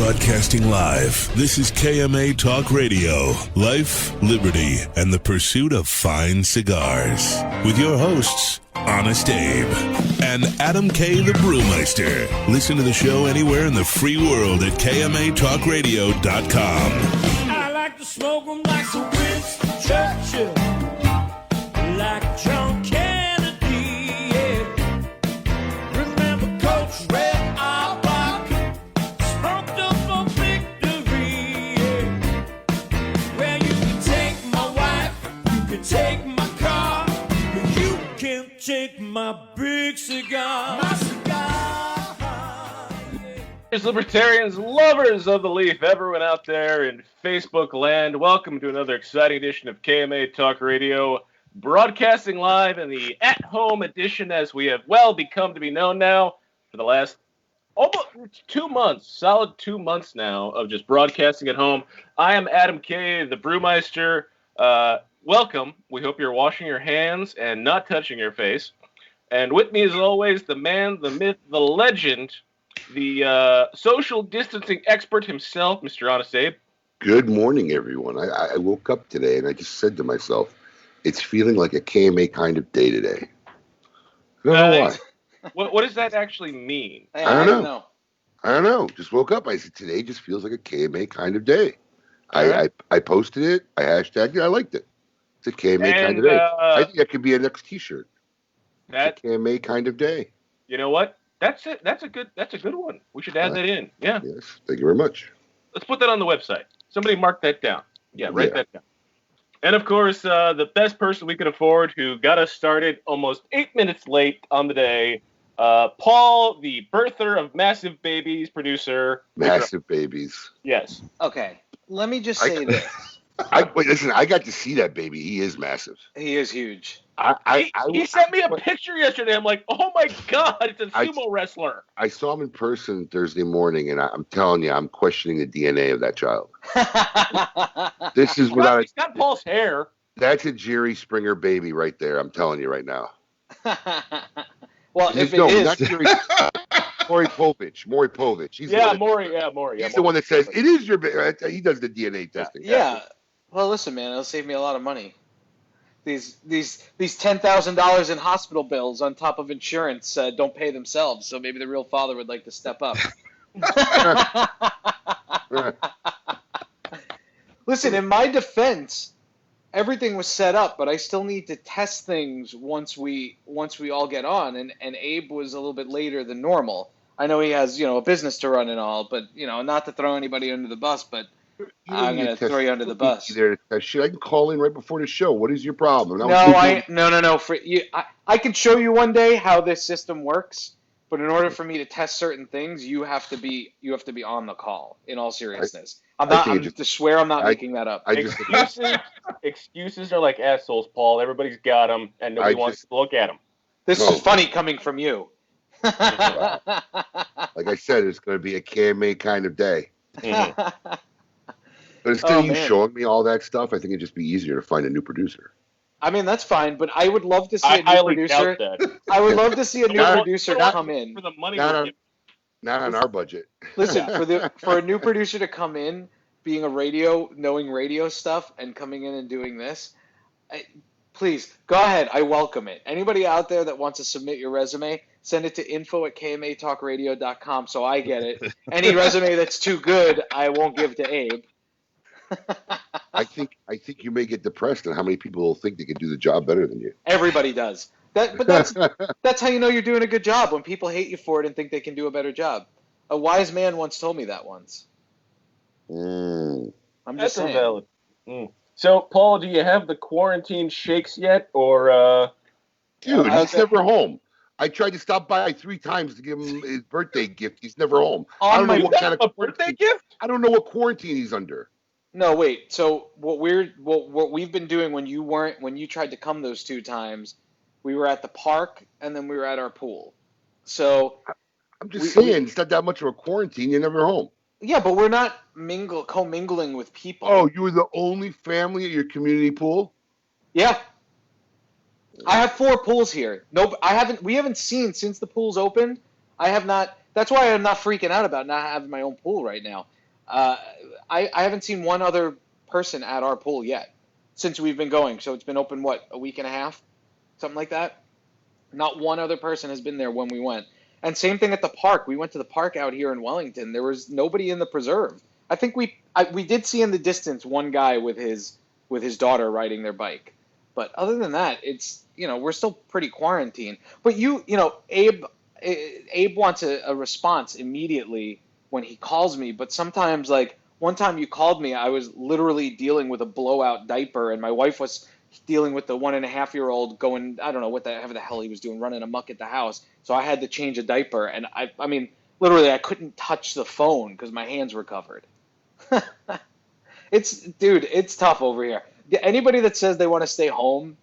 Broadcasting live, this is KMA Talk Radio. Life, liberty, and the pursuit of fine cigars. With your hosts, Honest Abe and Adam K. the Brewmeister. Listen to the show anywhere in the free world at KMATalkRadio.com. I like to smoke them like some Winston Churchill, like John Kennedy, yeah. Remember Coach Red Auerbach, smoked up for victory, yeah. Well, you can take my wife, you can take my car, but you can't take my big cigar. My cigar, yeah. Libertarians, lovers of the leaf, everyone out there in Facebook land, welcome to another exciting edition of KMA Talk Radio, broadcasting live in the at-home edition, as we have well become to be known now for the last almost 2 months, solid 2 months now of just broadcasting at home. I am Adam K., the Brewmeister. Welcome. We hope you're washing your hands and not touching your face. And with me, as always, the man, the myth, the legend, the social distancing expert himself, Mr. Honest Abe. Good morning, everyone. I woke up today and I just said to myself, it's feeling like a KMA kind of day today. I don't know why. What does that actually mean? I don't know. Just woke up. I said, today just feels like a KMA kind of day. I posted it. I hashtagged it. I liked it. It's a KMA kind of day. I think that could be a next T-shirt. It's a KMA kind of day. You know what? That's it. That's a good one. We should add that in. Yeah. Yes. Thank you very much. Let's put that on the website. Somebody mark that down. Yeah, write that down. And of course, the best person we could afford, who got us started almost 8 minutes late on the day, Paul, the birther of massive babies, producer. Massive babies. Yes. Okay. Let me just say this. Wait, listen. I got to see that baby. He is massive. He is huge. He sent me a picture yesterday. I'm like, oh my God, it's a sumo wrestler. I saw him in person Thursday morning, and I'm telling you, I'm questioning the DNA of that child. This is without. He's got Paul's hair. That's a Jerry Springer baby right there. I'm telling you right now. Well, if it is, not Jerry. Maury Povich. Maury. He's the one that says it is your baby. He does the DNA testing. Yeah. Well, listen, man, it'll save me a lot of money. These $10,000 in hospital bills on top of insurance don't pay themselves, so maybe the real father would like to step up. Listen, in my defense, everything was set up, but I still need to test things once we all get on, and Abe was a little bit later than normal. I know he has, a business to run and all, but, not to throw anybody under the bus, but I'm going to throw you under the bus. I can call in right before the show. What is your problem? No. I can show you one day how this system works, but in order for me to test certain things, you have to be on the call. In all seriousness, I'm not making that up. Excuses are like assholes, Paul. Everybody's got them, and nobody wants to look at them. This is funny coming from you. Like I said, it's going to be a KMA kind of day. Mm-hmm. But instead of you showing me all that stuff, I think it'd just be easier to find a new producer. I mean, that's fine, but I would love to see a new producer. I would love to see a new producer come in. For the money not on our budget. Listen, for a new producer to come in, being knowing radio stuff, and coming in and doing this, please, go ahead. I welcome it. Anybody out there that wants to submit your resume, send it to info@kmatalkradio.com so I get it. Any resume that's too good, I won't give to Abe. I think you may get depressed on how many people will think they can do the job better than you. Everybody does. But that's how you know you're doing a good job, when people hate you for it and think they can do a better job. A wise man once told me that once. I'm just saying. Valid. So, Paul, do you have the quarantine shakes yet, or? Dude, he's never home. I tried to stop by 3 times to give him his birthday gift. He's never home. I don't know what kind of birthday gift. I don't know what quarantine he's under. No, wait. So what we've been doing when you tried to come those 2 times, we were at the park and then we were at our pool. So I'm just saying, it's not that much of a quarantine. You're never home. Yeah, but we're not commingling with people. Oh, you were the only family at your community pool? Yeah. I have 4 pools here. We haven't seen since the pools opened. I have not That's why I'm not freaking out about not having my own pool right now. I haven't seen one other person at our pool yet since we've been going. So it's been open, what, a week and a half? Something like that? Not one other person has been there when we went. And same thing at the park. We went to the park out here in Wellington. There was nobody in the preserve. I think we did see in the distance one guy with his daughter riding their bike. But other than that, it's, we're still pretty quarantined. But Abe wants a response immediately when he calls me. But sometimes, like, one time you called me, I was literally dealing with a blowout diaper, and my wife was dealing with the 1.5-year-old going, I don't know whatever the hell he was doing, running amok at the house. So I had to change a diaper, and I mean, literally, I couldn't touch the phone because my hands were covered. It's tough over here. Anybody that says they want to stay home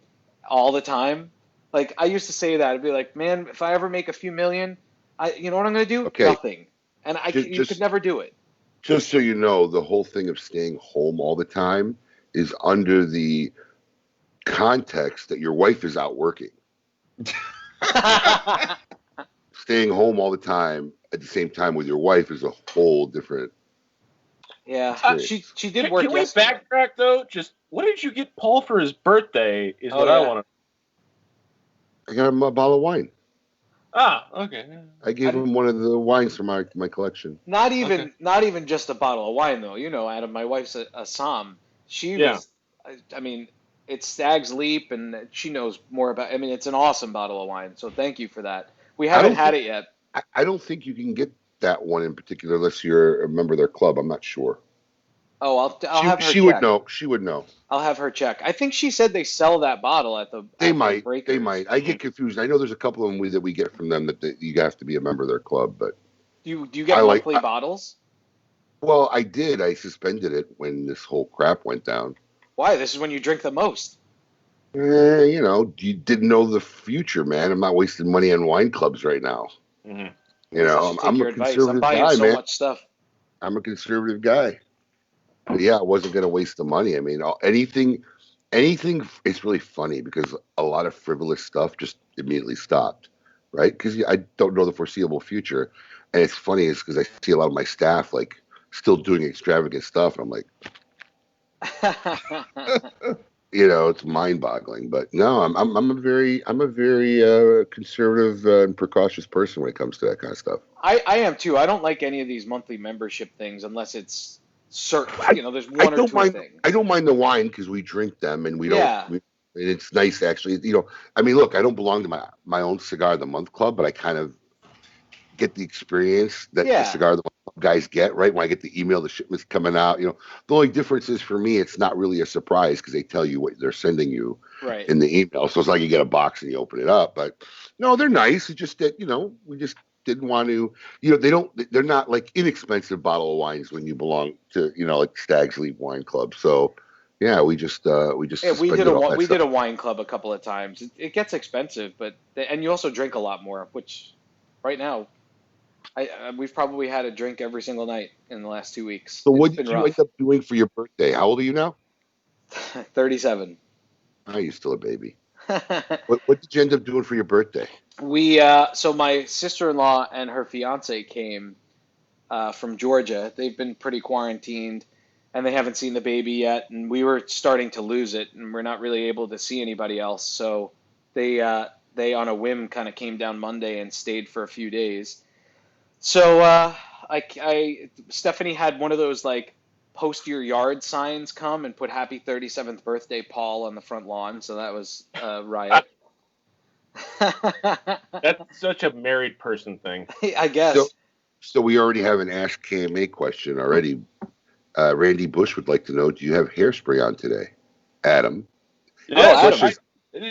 all the time, like I used to say that, I'd be like, man, if I ever make a few million, you know what I'm going to do? Okay. Nothing. And you could never do it. Just so you know, the whole thing of staying home all the time is under the context that your wife is out working. Staying home all the time at the same time with your wife is a whole different. Yeah, she did work. Can we yesterday. backtrack though? Just what did you get Paul for his birthday? Is what I want to. I got him a bottle of wine. Ah, okay. I gave him one of the wines from my collection. Not even just a bottle of wine though. Adam, my wife's a Somm. She was. I mean, it's Stag's Leap, and she knows more about. I mean, it's an awesome bottle of wine. So thank you for that. We haven't had it yet. I don't think you can get that one in particular unless you're a member of their club. I'm not sure. Oh, I'll have her check. She would know. She would know. I'll have her check. I think she said they sell that bottle at the. They at might. The Breakers. They might. I get confused. I know there's a couple of them that we get from them that you have to be a member of their club. But do you get monthly bottles? Well, I did. I suspended it when this whole crap went down. Why? This is when you drink the most. You didn't know the future, man. I'm not wasting money on wine clubs right now. Mm-hmm. I'm a conservative guy, so man. much stuff. I'm a conservative guy. But yeah, I wasn't going to waste the money. I mean, anything. It's really funny because a lot of frivolous stuff just immediately stopped, right? Because I don't know the foreseeable future, and it's funny is because I see a lot of my staff like still doing extravagant stuff, and I'm like, it's mind-boggling. But no, I'm a very conservative and precautious person when it comes to that kind of stuff. I am too. I don't like any of these monthly membership things unless it's certain. There's one or two things. I don't mind the wine because we drink them and we don't. Yeah. And it's nice actually. I mean, look, I don't belong to my own Cigar of the Month club, but I kind of get the experience that the Cigar of the Month club guys get, right? When I get the email, the shipment's coming out. The only difference is for me, it's not really a surprise because they tell you what they're sending you in the email. So it's like you get a box and you open it up. But no, they're nice. It's just that we just didn't want to. They're not like inexpensive bottle of wines when you belong to like Stag's Leap Wine Club. So yeah, we just we did a wine club a couple of times. It gets expensive, and you also drink a lot more, which right now. We've probably had a drink every single night in the last 2 weeks. So what did you end up doing for your birthday? How old are you now? 37. Oh, you're still a baby. What did you end up doing for your birthday? So my sister-in-law and her fiance came from Georgia. They've been pretty quarantined, and they haven't seen the baby yet. And we were starting to lose it, and we're not really able to see anybody else. So they on a whim kind of came down Monday and stayed for a few days. So Stephanie had one of those like post your yard signs come and put happy 37th birthday Paul on the front lawn. So that was a riot. That's such a married person thing. I guess. So we already have an Ask KMA question already. Randy Bush would like to know, do you have hairspray on today? Adam. Yeah, Adam.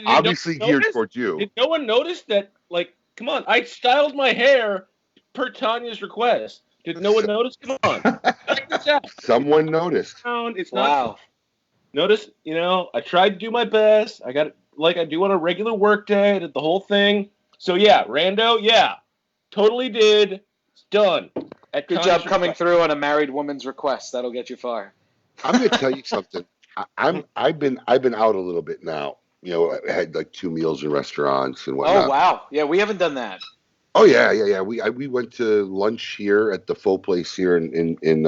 Obviously geared towards you. Did no one notice that, like, come on, I styled my hair per Tanya's request. Did no one notice? Come on. Check this out. Someone noticed. It's not. Notice, I tried to do my best. I got it like I do on a regular work day. I did the whole thing. So, yeah, Rando, totally did. It's done. Good job coming through on a married woman's request. That'll get you far. I'm going to tell you something. I've been out a little bit now. I had like 2 meals in restaurants and whatnot. Oh, wow. Yeah, we haven't done that. Oh yeah. We went to lunch here at the Full Place here in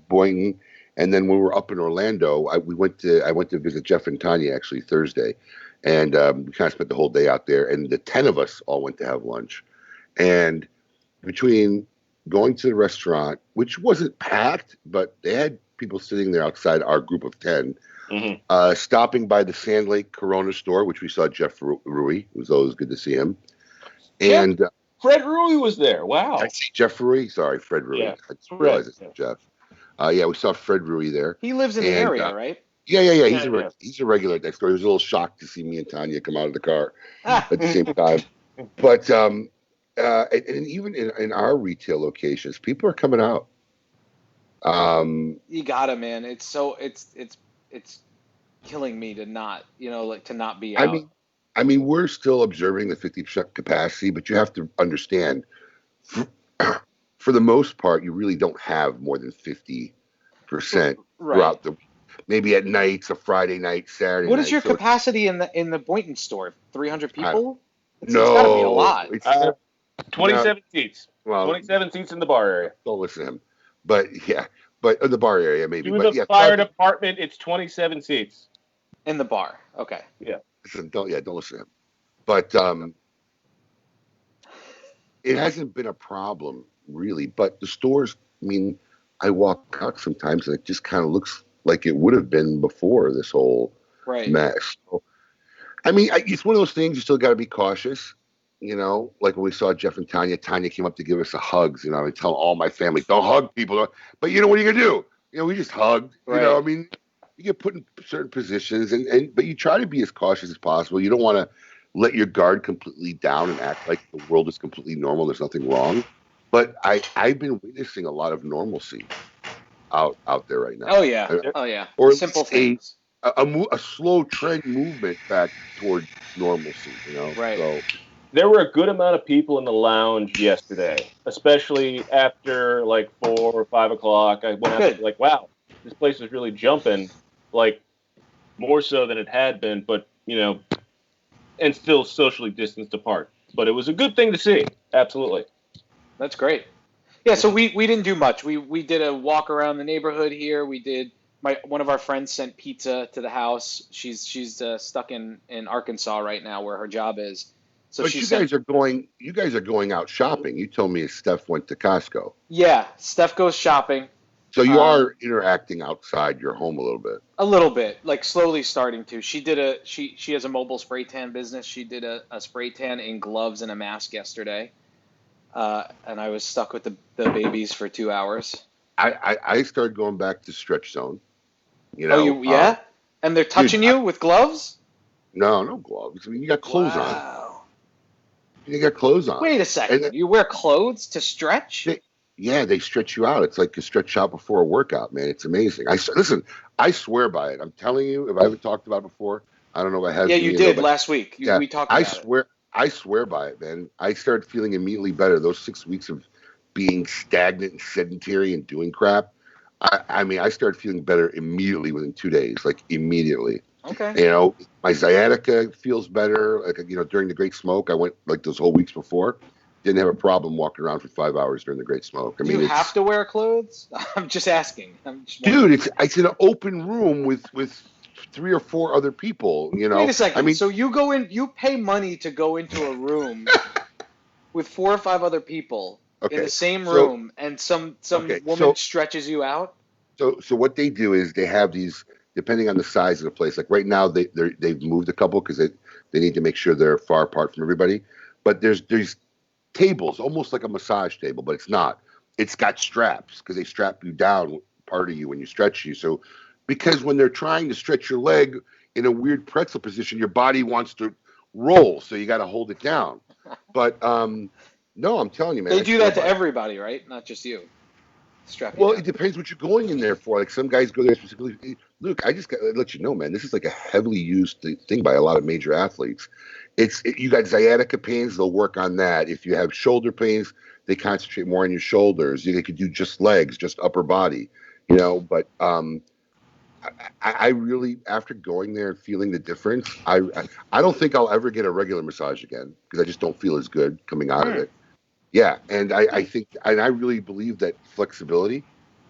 Boynton, and then when we were up in Orlando, I went to visit Jeff and Tanya actually Thursday, and we kind of spent the whole day out there. And the 10 of us all went to have lunch, and between going to the restaurant, which wasn't packed, but they had people sitting there outside our group of 10. Mm-hmm. Stopping by the Sand Lake Corona store, which we saw Jeff Rui. It was always good to see him. And Fred Rui was there. Wow. I see Jeff Rui. Sorry, Fred Rui. Yeah. I just realized it's Jeff. We saw Fred Rui there. He lives in the area, right? Yeah. He's a regular next door. He was a little shocked to see me and Tanya come out of the car at the same time. But and even in our retail locations, people are coming out. You gotta, man. It's killing me to not, to not be out. I mean, we're still observing the 50% capacity, but you have to understand, for the most part, you really don't have more than 50% throughout the. Maybe at nights, a Friday night, Saturday. What is your capacity in the Boynton store? 300 people? No, it's gotta be a lot. 27 seats. Well, 27 seats in the bar area. Don't listen to him, but in the bar area maybe. To the fire department, it's 27 seats in the bar. Okay. Yeah. Don't listen to him. But it hasn't been a problem really. But the stores, I mean, I walk out sometimes and it just kind of looks like it would have been before this whole mess. So, I mean, it's one of those things you still got to be cautious. Like when we saw Jeff and Tanya came up to give us a hugs. I tell all my family, don't hug people. But what are you gonna do? We just hugged. Right. I mean, you get put in certain positions, but you try to be as cautious as possible. You don't want to let your guard completely down and act like the world is completely normal. There's nothing wrong. But I've been witnessing a lot of normalcy out there right now. Oh yeah. Or simple things. A slow trend movement back toward normalcy. Right. So, there were a good amount of people in the lounge yesterday, especially after like 4 or 5 o'clock. I went out like, wow, this place is really jumping, like more so than it had been, but and still socially distanced apart. But it was a good thing to see. Absolutely. That's great. Yeah, so we didn't do much. We did a walk around the neighborhood here. We did one of our friends sent pizza to the house. She's stuck in Arkansas right now where her job is. So but you guys are going out shopping. You told me Steph went to Costco. Yeah, Steph goes shopping. So you are interacting outside your home a little bit. A little bit, like slowly starting to. She has a mobile spray tan business. She did a spray tan in gloves and a mask yesterday. And I was stuck with the babies for 2 hours. I started going back to Stretch Zone. And they're touching you with gloves? No gloves. I mean, you got clothes on. You got clothes on. Wait a second. You wear clothes to stretch? They stretch you out. It's like a stretch out before a workout, man. It's amazing. I swear by it. I'm telling you, if I haven't talked about it before, I don't know if I have. Yeah, you did last week. We talked about it. I swear by it, man. I started feeling immediately better. Those 6 weeks of being stagnant and sedentary and doing crap, I started feeling better immediately within 2 days, like immediately. Okay. My sciatica feels better. Like, during the Great Smoke, I went like those whole weeks before. Didn't have a problem walking around for 5 hours during the Great Smoke. Do you have to wear clothes? I'm just asking. Dude, it's in an open room with 3 or 4 other people. Wait a second. So you go in, you pay money to go into a room with 4 or 5 other people in the same room, and some woman stretches you out. So what they do is they have these. Depending on the size of the place, like right now they've moved a couple because they need to make sure they're far apart from everybody. But there's tables, almost like a massage table, but it's not. It's got straps because they strap you down, part of you when you stretch you. So because when they're trying to stretch your leg in a weird pretzel position, your body wants to roll, so you got to hold it down. But no, I'm telling you, man. They do that to everybody, right? Not just you. Well, it depends what you're going in there for. Like some guys go there specifically. Look, I just got to let you know, man. This is like a heavily used thing by a lot of major athletes. You got sciatica pains, they'll work on that. If you have shoulder pains, they concentrate more on your shoulders. They could do just legs, just upper body, But I really, after going there and feeling the difference, I don't think I'll ever get a regular massage again because I just don't feel as good coming out of it. Yeah, and I think, and I really believe that flexibility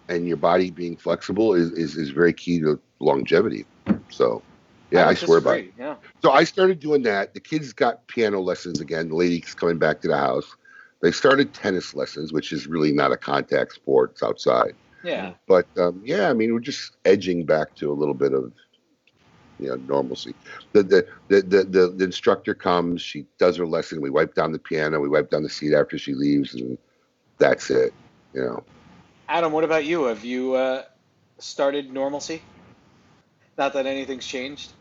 and your body being flexible is very key to longevity. So, yeah, I swear by it. Yeah. So I started doing that. The kids got piano lessons again. The lady's coming back to the house. They started tennis lessons, which is really not a contact sport. It's outside. Yeah. But, yeah, I mean, we're just edging back to a little bit of, normalcy. The instructor comes, she does her lesson, we wipe down the piano, we wipe down the seat after she leaves, and that's it. Adam, what about you? Have you started normalcy? Not that anything's changed?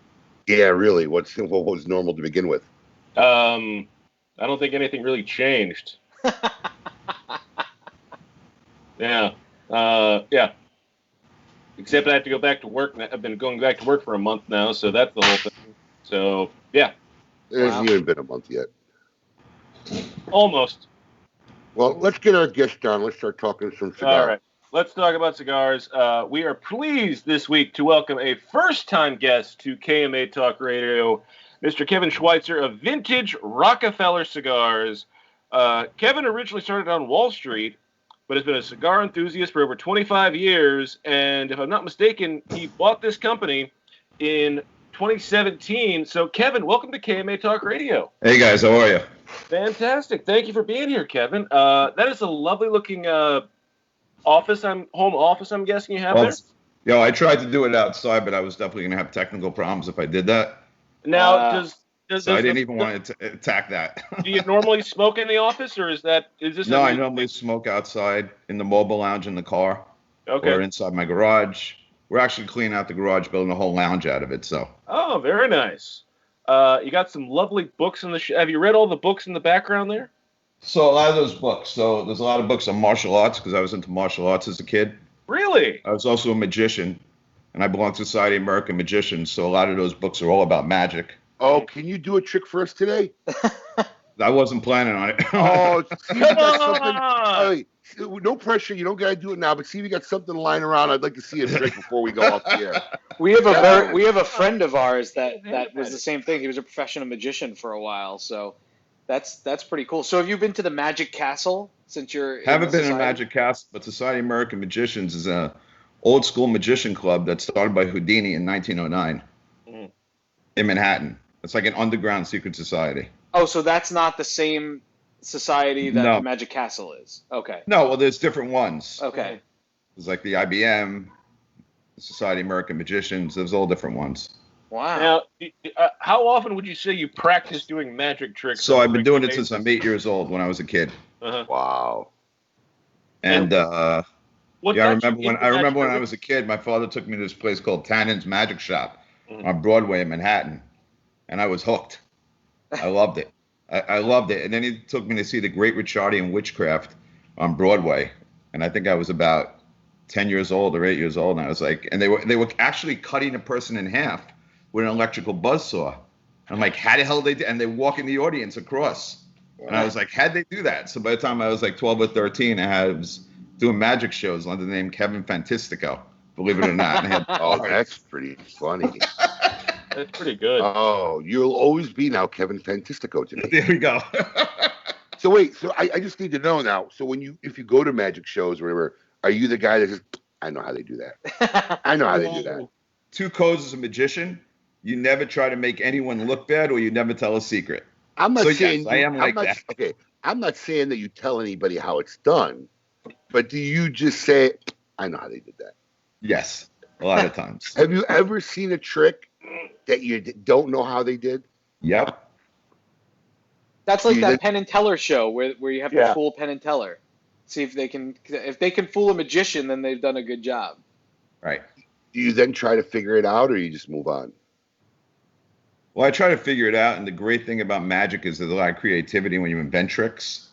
Yeah, really. What was normal to begin with? I don't think anything really changed. Yeah. Yeah. Except I have to go back to work. I've been going back to work for a month now, so that's the whole thing. So, yeah. It hasn't even been a month yet. Almost. Well, let's get our guest on. Let's start talking some cigars. All right. Let's talk about cigars. We are pleased this week to welcome a first-time guest to KMA Talk Radio, Mr. Kevin Schweitzer of Vintage Rockefeller Cigars. Kevin originally started on Wall Street, but has been a cigar enthusiast for over 25 years. And if I'm not mistaken, he bought this company in 2017. So, Kevin, welcome to KMA Talk Radio. Hey, guys. How are you? Fantastic. Thank you for being here, Kevin. That is a lovely-looking home office, I'm guessing you have there? Yo, I tried to do it outside, but I was definitely going to have technical problems if I did that. Now, I didn't even want to attack that. Do you normally smoke in the office, or is this? No, I normally smoke outside in the mobile lounge in the car, or inside my garage. We're actually cleaning out the garage, building a whole lounge out of it. So. Oh, very nice. You got some lovely books in the. Have you read all the books in the background there? So a lot of those books. So there's a lot of books on martial arts because I was into martial arts as a kid. Really? I was also a magician, and I belong to Society of American Magicians. So a lot of those books are all about magic. Oh, can you do a trick for us today? I wasn't planning on it. Oh, see, you got something. No pressure. You don't got to do it now. But see, if you got something lying around, I'd like to see a trick before we go off the air. We have a friend of ours that was the same thing. He was a professional magician for a while. So that's pretty cool. So have you been to the Magic Castle since you're? Haven't been in Magic Castle, but Society of American Magicians is a old school magician club that started by Houdini in 1909 in Manhattan. It's like an underground secret society. Oh, so that's not the same society that the Magic Castle is. Okay. No, well, there's different ones. Okay. There's like the IBM, the Society of American Magicians. There's all different ones. Wow. Now, how often would you say you practice doing magic tricks? So I've been doing it since I'm 8 years old. When I was a kid. Uh-huh. Wow. And I remember when I was a kid, my father took me to this place called Tannen's Magic Shop on Broadway in Manhattan, and I was hooked. I loved it. I loved it. And then he took me to see The Great Richardian Witchcraft on Broadway, and I think I was about 10 years old or 8 years old, and I was like, and they were actually cutting a person in half with an electrical buzzsaw. I'm like, how the hell did they do? And they walk in the audience across. And I was like, how'd they do that? So by the time I was like 12 or 13, I was doing magic shows under the name Kevin Fantastico, believe it or not. And that's pretty funny. That's pretty good. Oh, you'll always be now Kevin Fantastico today. There we go. So wait, I just need to know now. So if you go to magic shows or whatever, are you the guy that says, I know how they do that. I know how they do that. Two codes as a magician. You never try to make anyone look bad, or you never tell a secret. I'm not saying yes, I am like that. Okay, I'm not saying that you tell anybody how it's done, but do you just say, I know how they did that? Yes, a lot of times. Have you ever seen a trick that you don't know how they did? Yep. That's like that Penn and Teller show where you have to fool Penn and Teller. See if they can fool a magician, then they've done a good job. Right. Do you then try to figure it out, or you just move on? Well, I try to figure it out, and the great thing about magic is there's a lot of creativity when you invent tricks,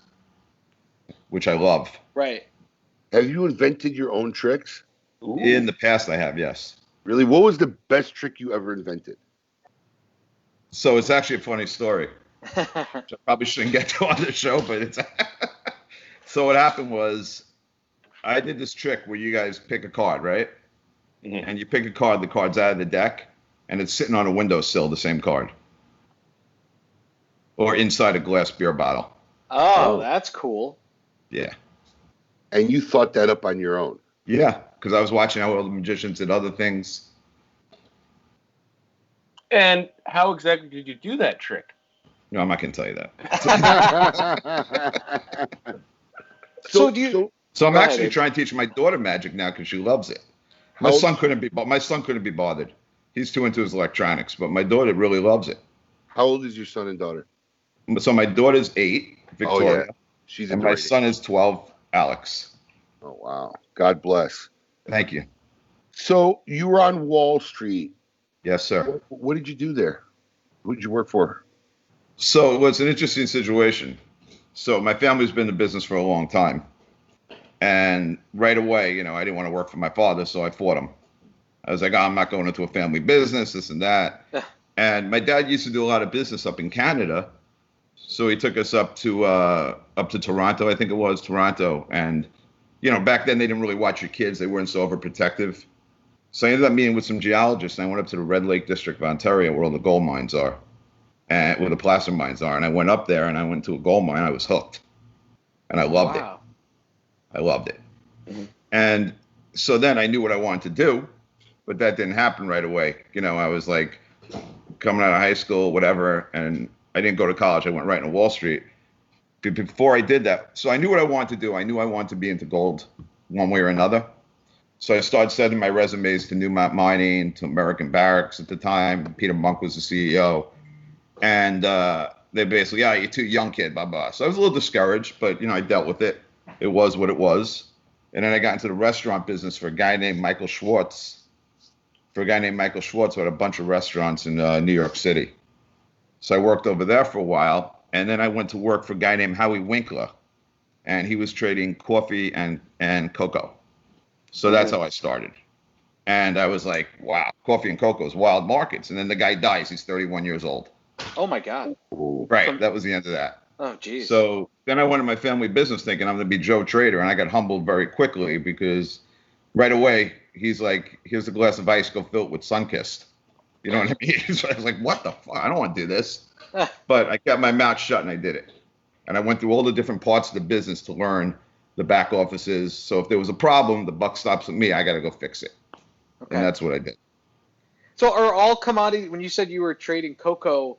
which I love. Right. Have you invented your own tricks? Ooh. In the past, I have, yes. Really? What was the best trick you ever invented? So it's actually a funny story, which I probably shouldn't get to on the show, but it's... So what happened was I did this trick where you guys pick a card, right? Mm-hmm. And you pick a card, the card's out of the deck, and it's sitting on a windowsill, the same card. Or inside a glass beer bottle. Oh, that's cool. Yeah. And you thought that up on your own? Yeah, because I was watching how all the magicians did other things. And how exactly did you do that trick? No, I'm not going to tell you that. So I'm actually trying to teach my daughter magic now because she loves it. My son couldn't be bothered. He's too into his electronics, but my daughter really loves it. How old is your son and daughter? So my daughter's 8, Victoria. Oh, yeah. She's and my son is 12, Alex. Oh, wow. God bless. Thank you. So you were on Wall Street. Yes, sir. What did you do there? What did you work for? So it was an interesting situation. So my family's been in business for a long time. And right away, I didn't want to work for my father, so I fought him. I was like, I'm not going into a family business, this and that. And my dad used to do a lot of business up in Canada. So he took us up to Toronto, I think it was, Toronto. And, back then they didn't really watch your kids. They weren't so overprotective. So I ended up meeting with some geologists, and I went up to the Red Lake District of Ontario where all the gold mines are, and where the placer mines are. And I went up there, and I went to a gold mine. I was hooked. And I loved it. I loved it. Mm-hmm. And so then I knew what I wanted to do, but that didn't happen right away. I was like coming out of high school, whatever, and I didn't go to college. I went right into Wall Street. Before I did that, so I knew what I wanted to do. I knew I wanted to be into gold one way or another. So I started sending my resumes to Newmont Mining, to American Barracks at the time. Peter Monk was the CEO. And they basically, you're too young, kid, blah, blah. So I was a little discouraged, but, I dealt with it. It was what it was. And then I got into the restaurant business for a guy named Michael Schwartz. Who had a bunch of restaurants in New York City. So I worked over there for a while. And then I went to work for a guy named Howie Winkler. And he was trading coffee and cocoa. So that's how I started. And I was like, wow, coffee and cocoa is wild markets. And then the guy dies. He's 31 years old. Oh, my God. Right. That was the end of that. Oh, geez. So then I went to my family business thinking I'm going to be Joe Trader. And I got humbled very quickly because right away, he's like, here's a glass of ice, go fill it with Sunkist. You know what I mean? So I was like, what the fuck? I don't want to do this. But I kept my mouth shut and I did it. And I went through all the different parts of the business to learn the back offices. So if there was a problem, the buck stops with me. I got to go fix it. Okay. And that's what I did. So are all commodities, when you said you were trading cocoa,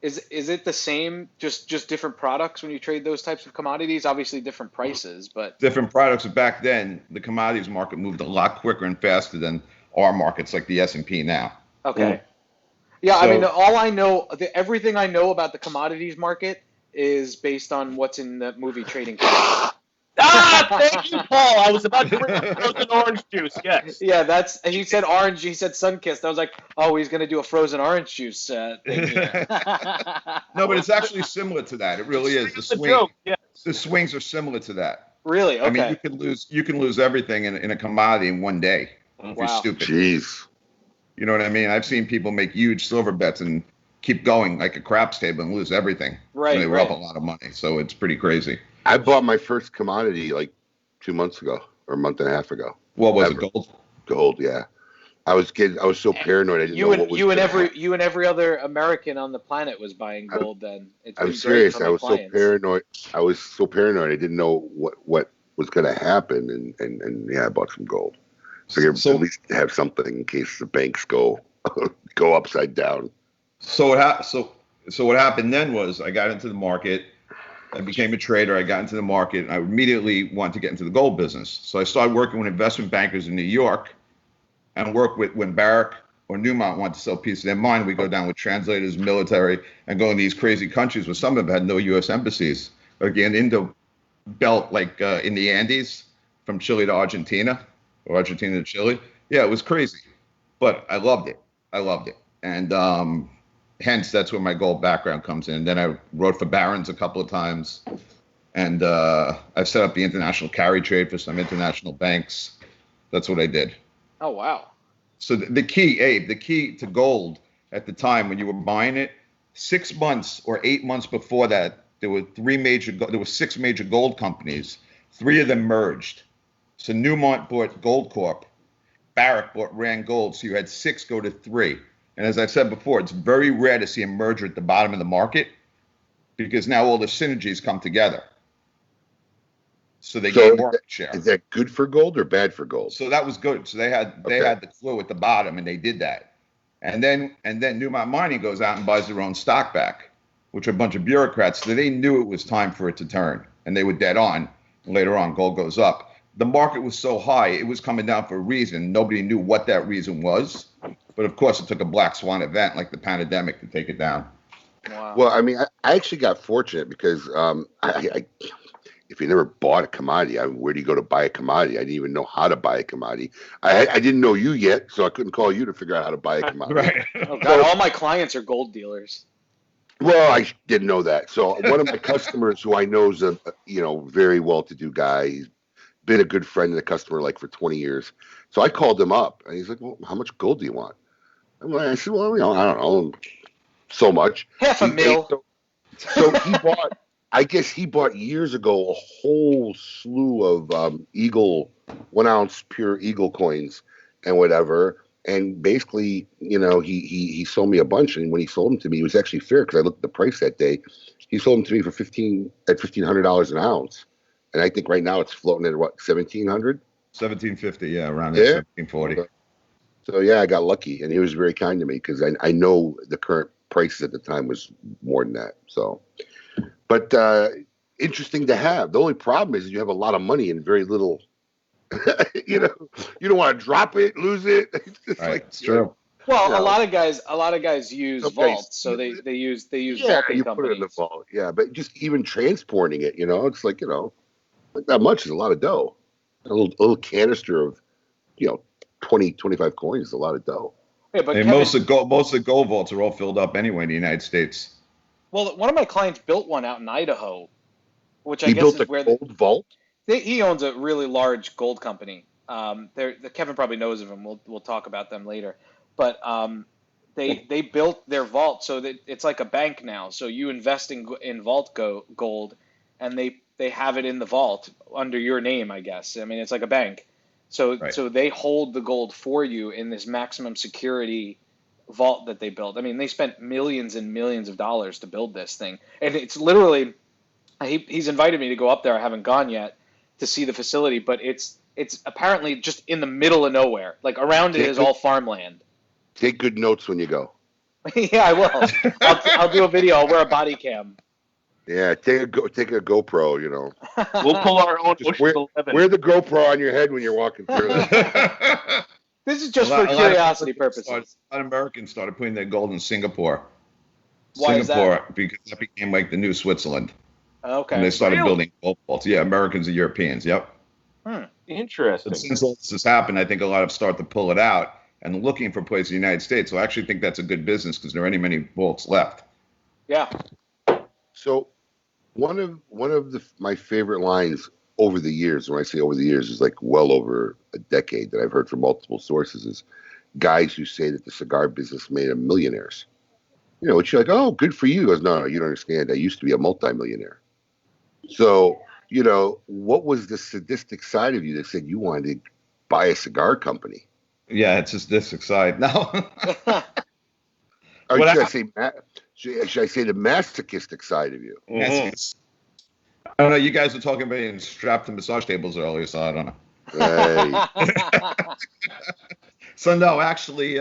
is it the same, just different products when you trade those types of commodities? Obviously different prices, but... Different products. Back then, the commodities market moved a lot quicker and faster than our markets like the S&P now. Okay. Yeah, so, I mean, all I know, everything I know about the commodities market is based on what's in the movie Trading Cards. Thank you, Paul. I was about to bring up frozen orange juice. Yes. Yeah, he said orange. He said Sunkist. I was like, oh, he's going to do a frozen orange juice thing here. No, but it's actually similar to that. It really is. The swings are similar to that. Really? Okay. I mean, you can lose everything in a commodity in one day if you're stupid. Jeez. You know what I mean? I've seen people make huge silver bets and keep going like a craps table and lose everything. Right. And they were up a lot of money. So it's pretty crazy. I bought my first commodity like 2 months ago or a month and a half ago. What was it? Gold? Gold, yeah. I was so paranoid. I didn't know what was you and every other American on the planet was buying gold then. I'm serious. I was so paranoid. I didn't know what was going to happen, and yeah, I bought some gold. So at least have something in case the banks go upside down. So what happened then was I got into the market. I became a trader. I got into the market. And I immediately wanted to get into the gold business. So I started working with investment bankers in New York and work with when Barrick or Newmont wanted to sell a piece of their mine. We go down with translators, military, and go in these crazy countries where some of them had no U.S. embassies. Again, Indo belt, like in the Andes, from Chile to Argentina or Argentina to Chile. Yeah, it was crazy. But I loved it. And hence, that's where my gold background comes in. Then I wrote for Barron's a couple of times. And I've set up the international carry trade for some international banks. That's what I did. Oh, wow. So the key to gold at the time when you were buying it, 6 months or 8 months before that, there were 6 major gold companies. 3 of them merged. So Newmont bought Gold Corp. Barrick bought Rand Gold. So you had 6 go to 3. And as I said before, it's very rare to see a merger at the bottom of the market. because now all the synergies come together. So they gain market share. Is that good for gold or bad for gold? So that was good. So they had the clue at the bottom, and they did that. And then Newmont Mining goes out and buys their own stock back, which are a bunch of bureaucrats. So they knew it was time for it to turn, and they were dead on. Later on, gold goes up. The market was so high, it was coming down for a reason. Nobody knew what that reason was. But, of course, it took a black swan event like the pandemic to take it down. Wow. Well, I mean, I actually got fortunate because if you never bought a commodity, where do you go to buy a commodity? I didn't even know how to buy a commodity. I didn't know you yet, so I couldn't call you to figure out how to buy a commodity. Right. Oh, God, all my clients are gold dealers. Well, I didn't know that. So one of my customers who I know is a very well-to-do guy. He's been a good friend of the customer like for 20 years. So I called him up, and he's like, "Well, how much gold do you want?" I said, "Well, I don't know, so much." $500,000. So he bought. I guess he bought years ago a whole slew of Eagle 1 ounce pure Eagle coins and whatever. And basically, he sold me a bunch. And when he sold them to me, it was actually fair because I looked at the price that day. He sold them to me for $1,500 an ounce. And I think right now it's floating at what, $1,700? $1,750, yeah, around there, $1,740. So yeah, I got lucky, and he was very kind to me because I know the current prices at the time was more than that. So, but interesting to have. The only problem is you have a lot of money and very little. You don't want to drop it, lose it. It's true. Well, a lot of guys use vaults, so they use vaulting you companies. Put it in the vault, yeah. But just even transporting it, it's like like that much is a lot of dough. A little canister of 20, 25 coins is a lot of dough. Yeah, but most of the gold vaults are all filled up anyway in the United States. Well, one of my clients built one out in Idaho, which I guess is built where a gold vault. He owns a really large gold company. Kevin probably knows of them. We'll talk about them later. But they built their vault so that it's like a bank now. So you invest in vault gold, and they have it in the vault under your name, I guess. I mean, it's like a bank. So they hold the gold for you in this maximum security vault that they built. I mean, they spent millions and millions of dollars to build this thing, and it's literally. He's invited me to go up there. I haven't gone yet to see the facility, but it's apparently just in the middle of nowhere. Like around it is all farmland. Take good notes when you go. Yeah, I will. I'll do a video. I'll wear a body cam. Yeah, take a GoPro. We'll pull our own. Wear the GoPro on your head when you're walking through. This is just for curiosity purposes. A lot of Americans started putting their gold in Singapore. Why is that? Because that became like the new Switzerland. Okay. And they started building gold vaults. Yeah, Americans and Europeans. Yep. Interesting. But since all this has happened, I think a lot have started to pull it out and looking for places in the United States. So I actually think that's a good business because there aren't many vaults left. Yeah. So one of my favorite lines over the years, when I say over the years, is like well over a decade that I've heard from multiple sources, is guys who say that the cigar business made them millionaires. Which you're like, oh, good for you. He goes, no, you don't understand. I used to be a multimillionaire. So, what was the sadistic side of you that said you wanted to buy a cigar company? Yeah, it's just this side. No. Or should I say the masochistic side of you? Mm-hmm. I don't know. You guys were talking about being strapped to massage tables earlier, so I don't know. Hey. So, no, actually,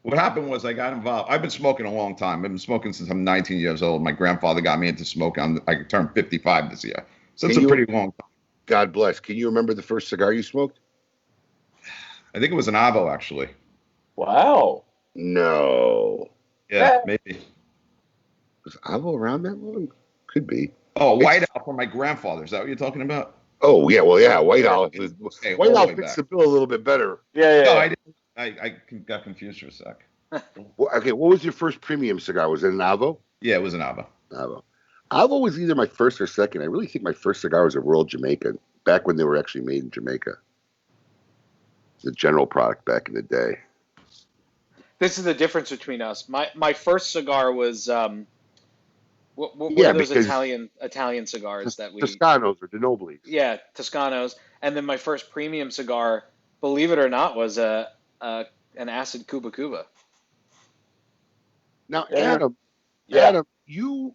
what happened was I got involved. I've been smoking a long time. I've been smoking since I'm 19 years old. My grandfather got me into smoking. I turned 55 this year. So it's a pretty long time. God bless. Can you remember the first cigar you smoked? I think it was an Avo, actually. Wow. No. Yeah, maybe. Was Avo around that long? Could be. Oh, White Owl from my grandfather. Is that what you're talking about? Oh, yeah. Well, yeah. White Owl fits the bill a little bit better. Yeah. No, I didn't. I got confused for a sec. Well, okay, what was your first premium cigar? Was it an Avo? Yeah, it was an Avo. Avo was either my first or second. I really think my first cigar was a Royal Jamaica, back when they were actually made in Jamaica. It's a general product back in the day. This is the difference between us. My first cigar was what were those Italian cigars that we Toscanos or De Nobili. Yeah, Toscanos. And then my first premium cigar, believe it or not, was an acid Cuba Cuba. Now, Yeah. Adam, you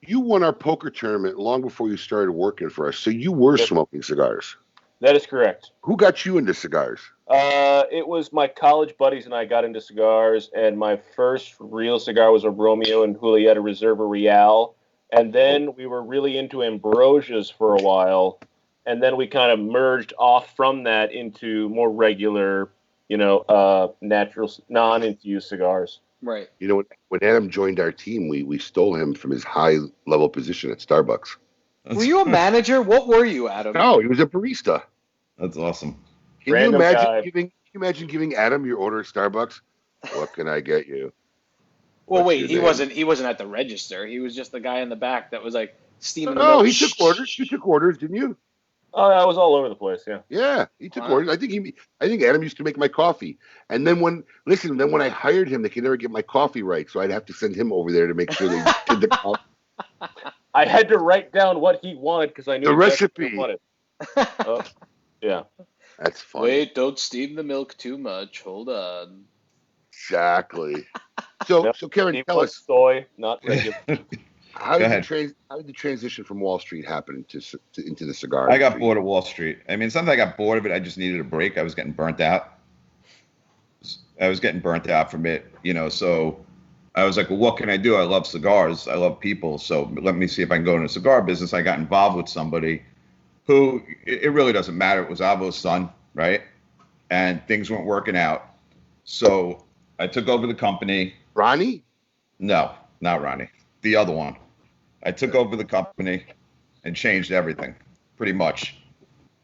You won our poker tournament long before you started working for us, so you were smoking cigars. That is correct. Who got you into cigars? It was my college buddies and I got into cigars, and my first real cigar was a Romeo and Julieta Reserva Real, and then we were really into Ambrosias for a while, and then we kind of merged off from that into more regular, natural, non-infused cigars. Right. When Adam joined our team, we stole him from his high-level position at Starbucks. Were you a manager? What were you, Adam? No, he was a barista. That's awesome. Can you imagine giving Adam your order at Starbucks? What can I get you? Well, wait, he wasn't at the register. He was just the guy in the back that was like steaming. No, he took orders. You took orders, didn't you? Oh, I was all over the place. Yeah. Yeah, he took orders. I think Adam used to make my coffee. And then when I hired him, they could never get my coffee right, so I'd have to send him over there to make sure they did the coffee. I had to write down what he wanted because I knew the recipe. He wanted. Yeah. That's funny. Wait, don't steam the milk too much. Hold on. Exactly. So Kevin, tell us. Soy, not regular. How did the transition from Wall Street happen into the cigar? I got bored of Wall Street. I mean, sometimes I got bored of it. I just needed a break. I was getting burnt out. From it, so I was like, well, what can I do? I love cigars. I love people. So let me see if I can go into the cigar business. I got involved with somebody who, it really doesn't matter. It was Avo's son, right? And things weren't working out. So I took over the company. Ronnie? No, not Ronnie. The other one. I took over the company and changed everything, pretty much.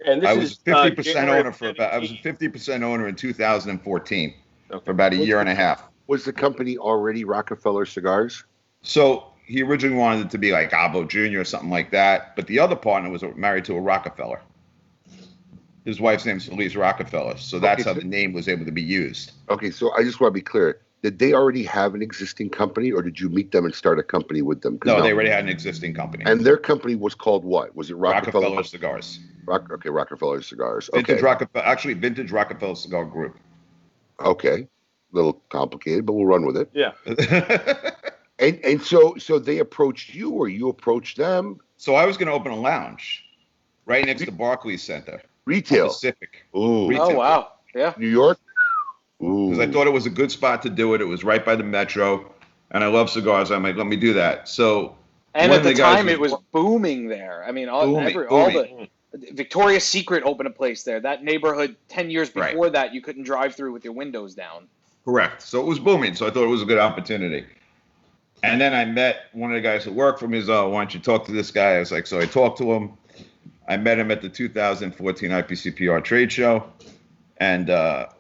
And this I was 50% owner I was a 50% owner in 2014 for about a year and a half. Was the company already Rockefeller Cigars? So he originally wanted it to be like Avo Jr. or something like that, but the other partner was married to a Rockefeller. His wife's name is Elise Rockefeller, so that's how the name was able to be used. Okay, so I just want to be clear. Did they already have an existing company, or did you meet them and start a company with them? No, they already had an existing company. And their company was called what? Was it Rockefeller Cigars? Rockefeller Cigars. Okay. Vintage Rockefeller Cigar Group. Okay. A little complicated, but we'll run with it. Yeah. And so they approached you, or you approached them? So I was going to open a lounge right next to Barclays Center. Retail. Pacific. Ooh. Retail. Oh, wow. Yeah. New York? Ooh. Because I thought it was a good spot to do it. It was right by the metro, and I love cigars. I'm like, let me do that. So, and at the time, it was booming there. I mean, all the Victoria's Secret opened a place there. That neighborhood 10 years before that, you couldn't drive through with your windows down. Correct. So it was booming. So I thought it was a good opportunity. And then I met one of the guys that worked for me. Why don't you talk to this guy? I was like, so I talked to him. I met him at the 2014 IPCPR trade show. And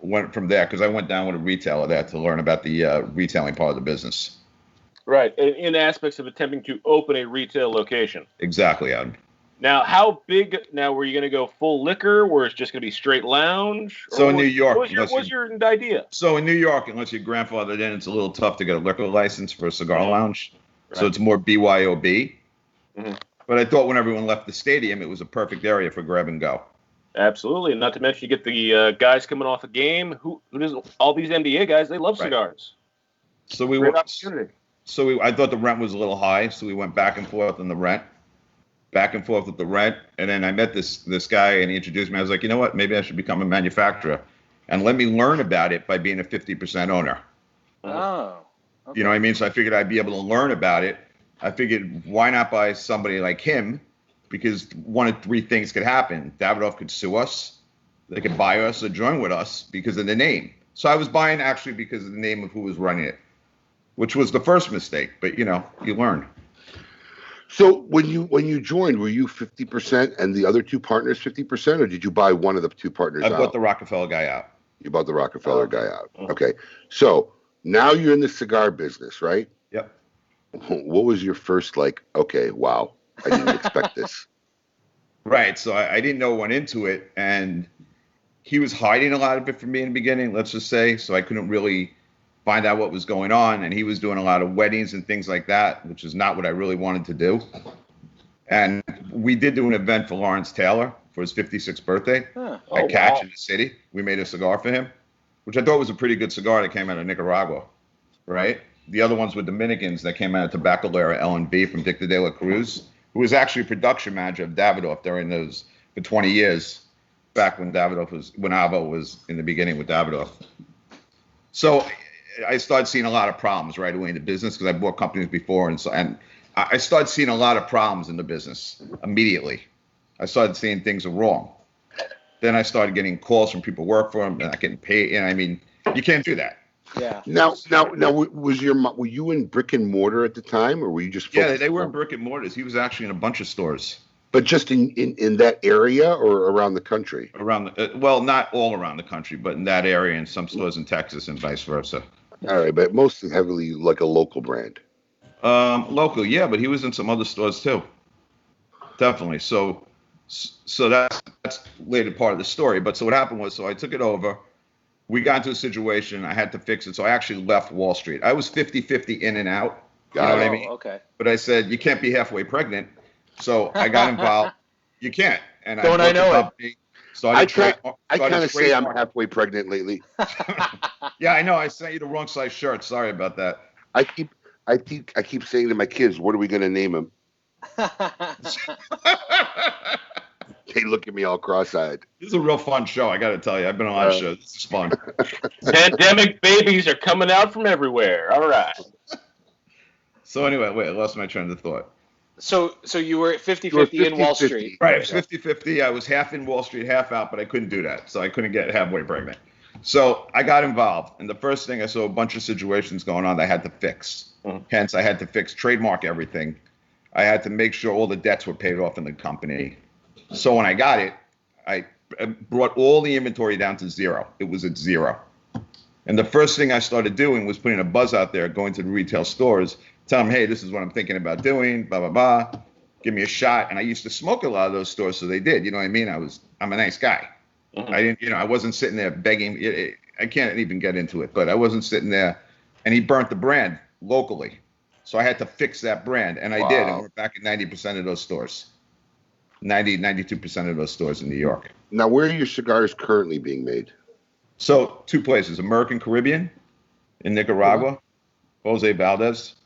went from there because I went down with a retailer there to learn about the retailing part of the business. Right, in aspects of attempting to open a retail location. Exactly, Adam. Now, how big? Now, were you going to go full liquor, where it's just going to be straight lounge? So in New York, what was your idea? So in New York, unless you're grandfathered in, it's a little tough to get a liquor license for a cigar lounge. Right. So it's more BYOB. Mm-hmm. But I thought when everyone left the stadium, it was a perfect area for grab and go. Absolutely, and not to mention you get the guys coming off a game. Who does all these NBA guys? They love cigars. So I thought the rent was a little high, so we went back and forth on the rent, and then I met this guy, and he introduced me. I was like, you know what? Maybe I should become a manufacturer, and let me learn about it by being a 50% owner. Oh. Okay. You know what I mean? So I figured I'd be able to learn about it. I figured, why not buy somebody like him? Because one of three things could happen. Davidoff could sue us, they could buy us or join with us because of the name. So I was buying actually because of the name of who was running it, which was the first mistake. But, you learn. So when you joined, were you 50% and the other two partners 50%, or did you buy one of the two partners out? I bought the Rockefeller guy out. You bought the Rockefeller guy out. Okay. So now you're in the cigar business, right? Yep. What was your first, okay, wow. I didn't expect this. Right. So I didn't know went into it, and he was hiding a lot of it from me in the beginning, let's just say. So I couldn't really find out what was going on. And he was doing a lot of weddings and things like that, which is not what I really wanted to do. And we did do an event for Lawrence Taylor for his 56th birthday at Catch in the city. We made a cigar for him, which I thought was a pretty good cigar that came out of Nicaragua. Right. the other ones were Dominicans that came out of Tabacalera L&B from Victor de la Cruz, who was actually production manager of Davidoff during those for 20 years, back when Avo was in the beginning with Davidoff. So I started seeing a lot of problems right away in the business because I bought companies before, and I started seeing a lot of problems in the business immediately. I started seeing things are wrong. Then I started getting calls from people who work for them and not getting paid. And I mean, you can't do that. Yeah. Now, were you in brick and mortar at the time, or were you just? Yeah, they were in brick and mortars. He was actually in a bunch of stores. But just in that area or around the country? Well, not all around the country, but in that area, and some stores in Texas and vice versa. All right, but mostly heavily like a local brand. Local, yeah, but he was in some other stores too. Definitely. So that's later part of the story. But so what happened was, I took it over. We got into a situation. I had to fix it. So I actually left Wall Street. I was 50-50 in and out. You know what I mean? Okay. But I said, you can't be halfway pregnant. So I got involved. You can't. And Don't I know it? I kind of say I'm halfway pregnant lately. Yeah, I know. I sent you the wrong size shirt. Sorry about that. I keep saying to my kids, what are we going to name him? They look at me all cross-eyed. This is a real fun show, I got to tell you. I've been on a lot of shows. This is fun. Pandemic babies are coming out from everywhere. All right. So anyway, wait, I lost my train of thought. So you were 50-50 in Wall Street. Right, it was 50-50. I was half in Wall Street, half out, but I couldn't do that. So I couldn't get halfway pregnant. So I got involved. And the first thing I saw a bunch of situations going on that I had to fix. Hence, I had to trademark everything. I had to make sure all the debts were paid off in the company. So when I got it, I brought all the inventory down to zero. It was at zero. And the first thing I started doing was putting a buzz out there, going to the retail stores, tell them, hey, this is what I'm thinking about doing, blah, blah, blah. Give me a shot. And I used to smoke a lot of those stores, so they did. You know what I mean? I'm a nice guy. I wasn't sitting there begging. I can't even get into it, but I wasn't sitting there. And he burnt the brand locally. So I had to fix that brand. And I did. And we're back at 90% of those stores. 92% of those stores in New York. Now, where are your cigars currently being made? So 2 places, American Caribbean in Nicaragua, Jose Valdez,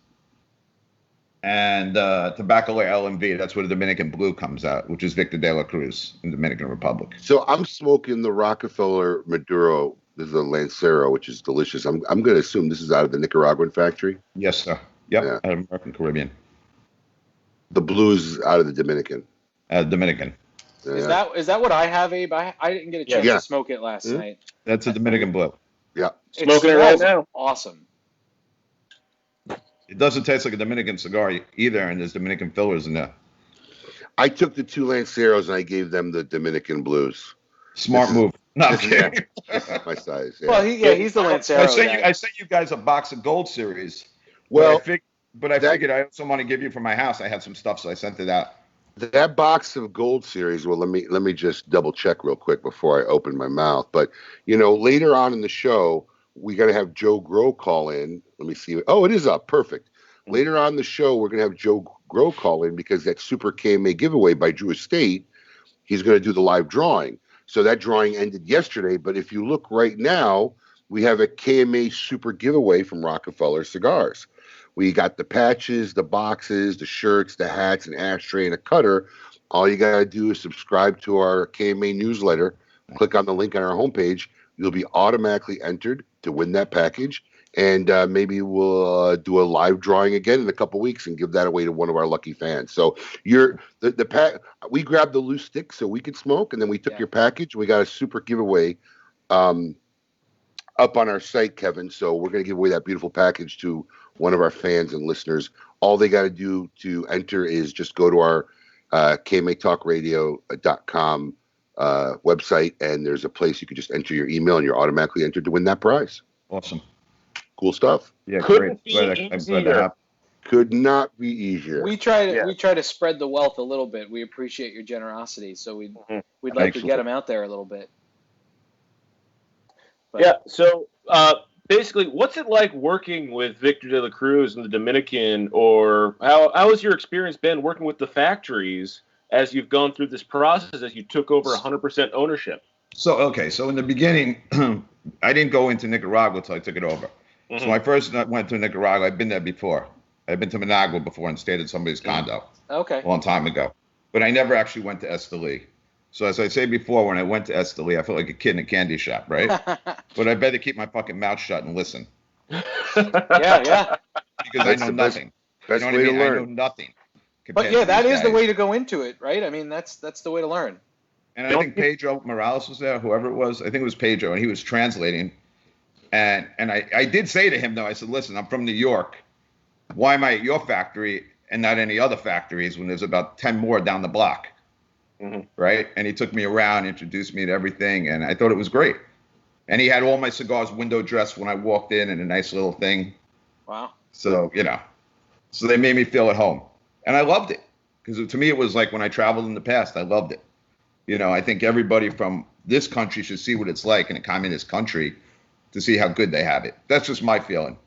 and Tabacalera L&B. That's where the Dominican Blue comes out, which is Victor de la Cruz in the Dominican Republic. So I'm smoking the Rockefeller Maduro. This is a Lancero, which is delicious. I'm going to assume this is out of the Nicaraguan factory? Yes, sir. Yep, out of American Caribbean. The Blue is out of the Dominican. Dominican. Yeah. Is that what I have, Abe? I didn't get a chance to smoke it last night. That's a Dominican Blue. Yeah. Smoking it right now. Awesome. It doesn't taste like a Dominican cigar either, and there's Dominican fillers in there. I took the 2 Lanceros and I gave them the Dominican Blues. Smart move. No, I'm kidding. This is my size. Yeah. Well, he's the Lancero. I sent you guys a box of Gold Series. Well, but I figured I also want to give you from my house. I had some stuff, so I sent it out. That box of Gold Series, well, let me just double check real quick before I open my mouth. But, later on in the show, we got to have Joe Grow call in. Let me see. Oh, it is up. Perfect. Later on in the show, we're going to have Joe Grow call in because that Super KMA giveaway by Drew Estate, he's going to do the live drawing. So that drawing ended yesterday. But if you look right now, we have a KMA Super giveaway from Rockefeller Cigars. We got the patches, the boxes, the shirts, the hats, an ashtray, and a cutter. All you got to do is subscribe to our KMA newsletter. Click on the link on our homepage. You'll be automatically entered to win that package. And maybe we'll do a live drawing again in a couple weeks and give that away to one of our lucky fans. So we grabbed the loose stick so we could smoke, and then we took your package. We got a super giveaway up on our site, Kevin. So we're going to give away that beautiful package to one of our fans and listeners. All they got to do to enter is just go to our KMATalkRadio.com website, and there's a place you can just enter your email, and you're automatically entered to win that prize. Awesome. Cool stuff. Yeah, Couldn't great. be easier. Could not be easier. We try to spread the wealth a little bit. We appreciate your generosity, so we'd like to get them out there a little bit. But, yeah. So basically, what's it like working with Victor de la Cruz in the Dominican, or how has your experience been working with the factories as you've gone through this process as you took over 100% ownership? So in the beginning, I didn't go into Nicaragua until I took it over. So when I first went to Nicaragua, I'd been there before. I'd been to Managua before and stayed at somebody's condo. Okay. A long time ago. But I never actually went to Esteli. So as I say before, when I went to Esteli, I felt like a kid in a candy shop, right? But I better keep my fucking mouth shut and listen. Yeah. Because I know nothing. Best you know way what I mean? to learn. I know nothing. But yeah, that is the way to go into it, right? I mean, that's the way to learn. And I think Pedro Morales was there, whoever it was. I think it was Pedro, and he was translating. And I did say to him, though, I said, listen, I'm from New York. Why am I at your factory and not any other factories when there's about 10 more down the block? Right? And he took me around, introduced me to everything, and I thought it was great. And he had all my cigars window dressed when I walked in a nice little thing. Wow. So, so they made me feel at home. And I loved it. Because to me, it was like when I traveled in the past, I loved it. I think everybody from this country should see what it's like in a communist country to see how good they have it. That's just my feeling.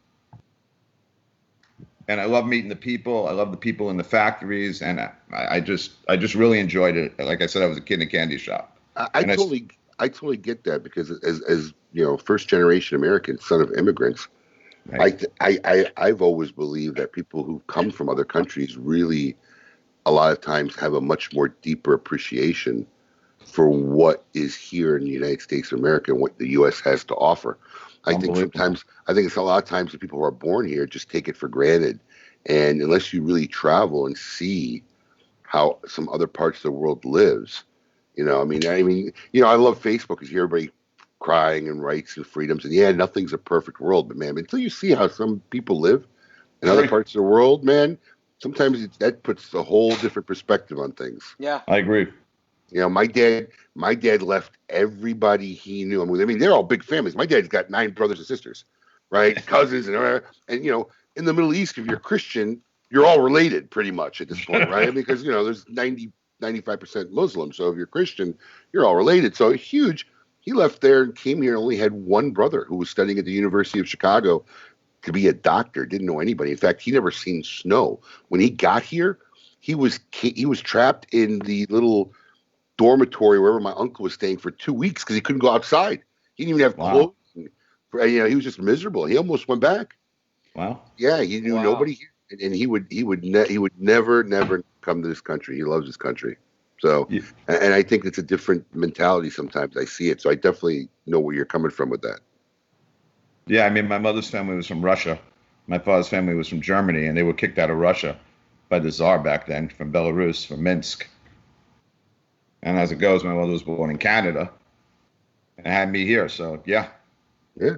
And I love meeting the people. I love the people in the factories, and I just really enjoyed it. Like I said, I was a kid in a candy shop. I totally get that, because as first generation American, son of immigrants, right. I've always believed that people who come from other countries really, a lot of times, have a much more deeper appreciation for what is here in the United States of America and what the U.S. has to offer. I think it's a lot of times the people who are born here just take it for granted. And unless you really travel and see how some other parts of the world lives, I love Facebook because you hear everybody crying and rights and freedoms. And nothing's a perfect world, but man, until you see how some people live in other parts of the world, man, sometimes that puts a whole different perspective on things. Yeah. I agree. My dad left everybody he knew. I mean, they're all big families. My dad's got 9 brothers and sisters, right? Cousins and in the Middle East, if you're Christian, you're all related pretty much at this point, right? Because there's 95% Muslim. So if you're Christian, you're all related. So huge. He left there and came here and only had one brother who was studying at the University of Chicago to be a doctor. Didn't know anybody. In fact, he never seen snow. When he got here, he was trapped in the little dormitory wherever my uncle was staying for 2 weeks because he couldn't go outside. He didn't even have clothes. He was just miserable. He almost went back. Wow. Yeah, he knew nobody here, and he would never come to this country. He loves this country. So, and I think it's a different mentality sometimes. I see it. So I definitely know where you're coming from with that. Yeah, I mean, my mother's family was from Russia. My father's family was from Germany, and they were kicked out of Russia by the Tsar back then, from Belarus, from Minsk. And as it goes, my mother was born in Canada and had me here. So, yeah. Yeah,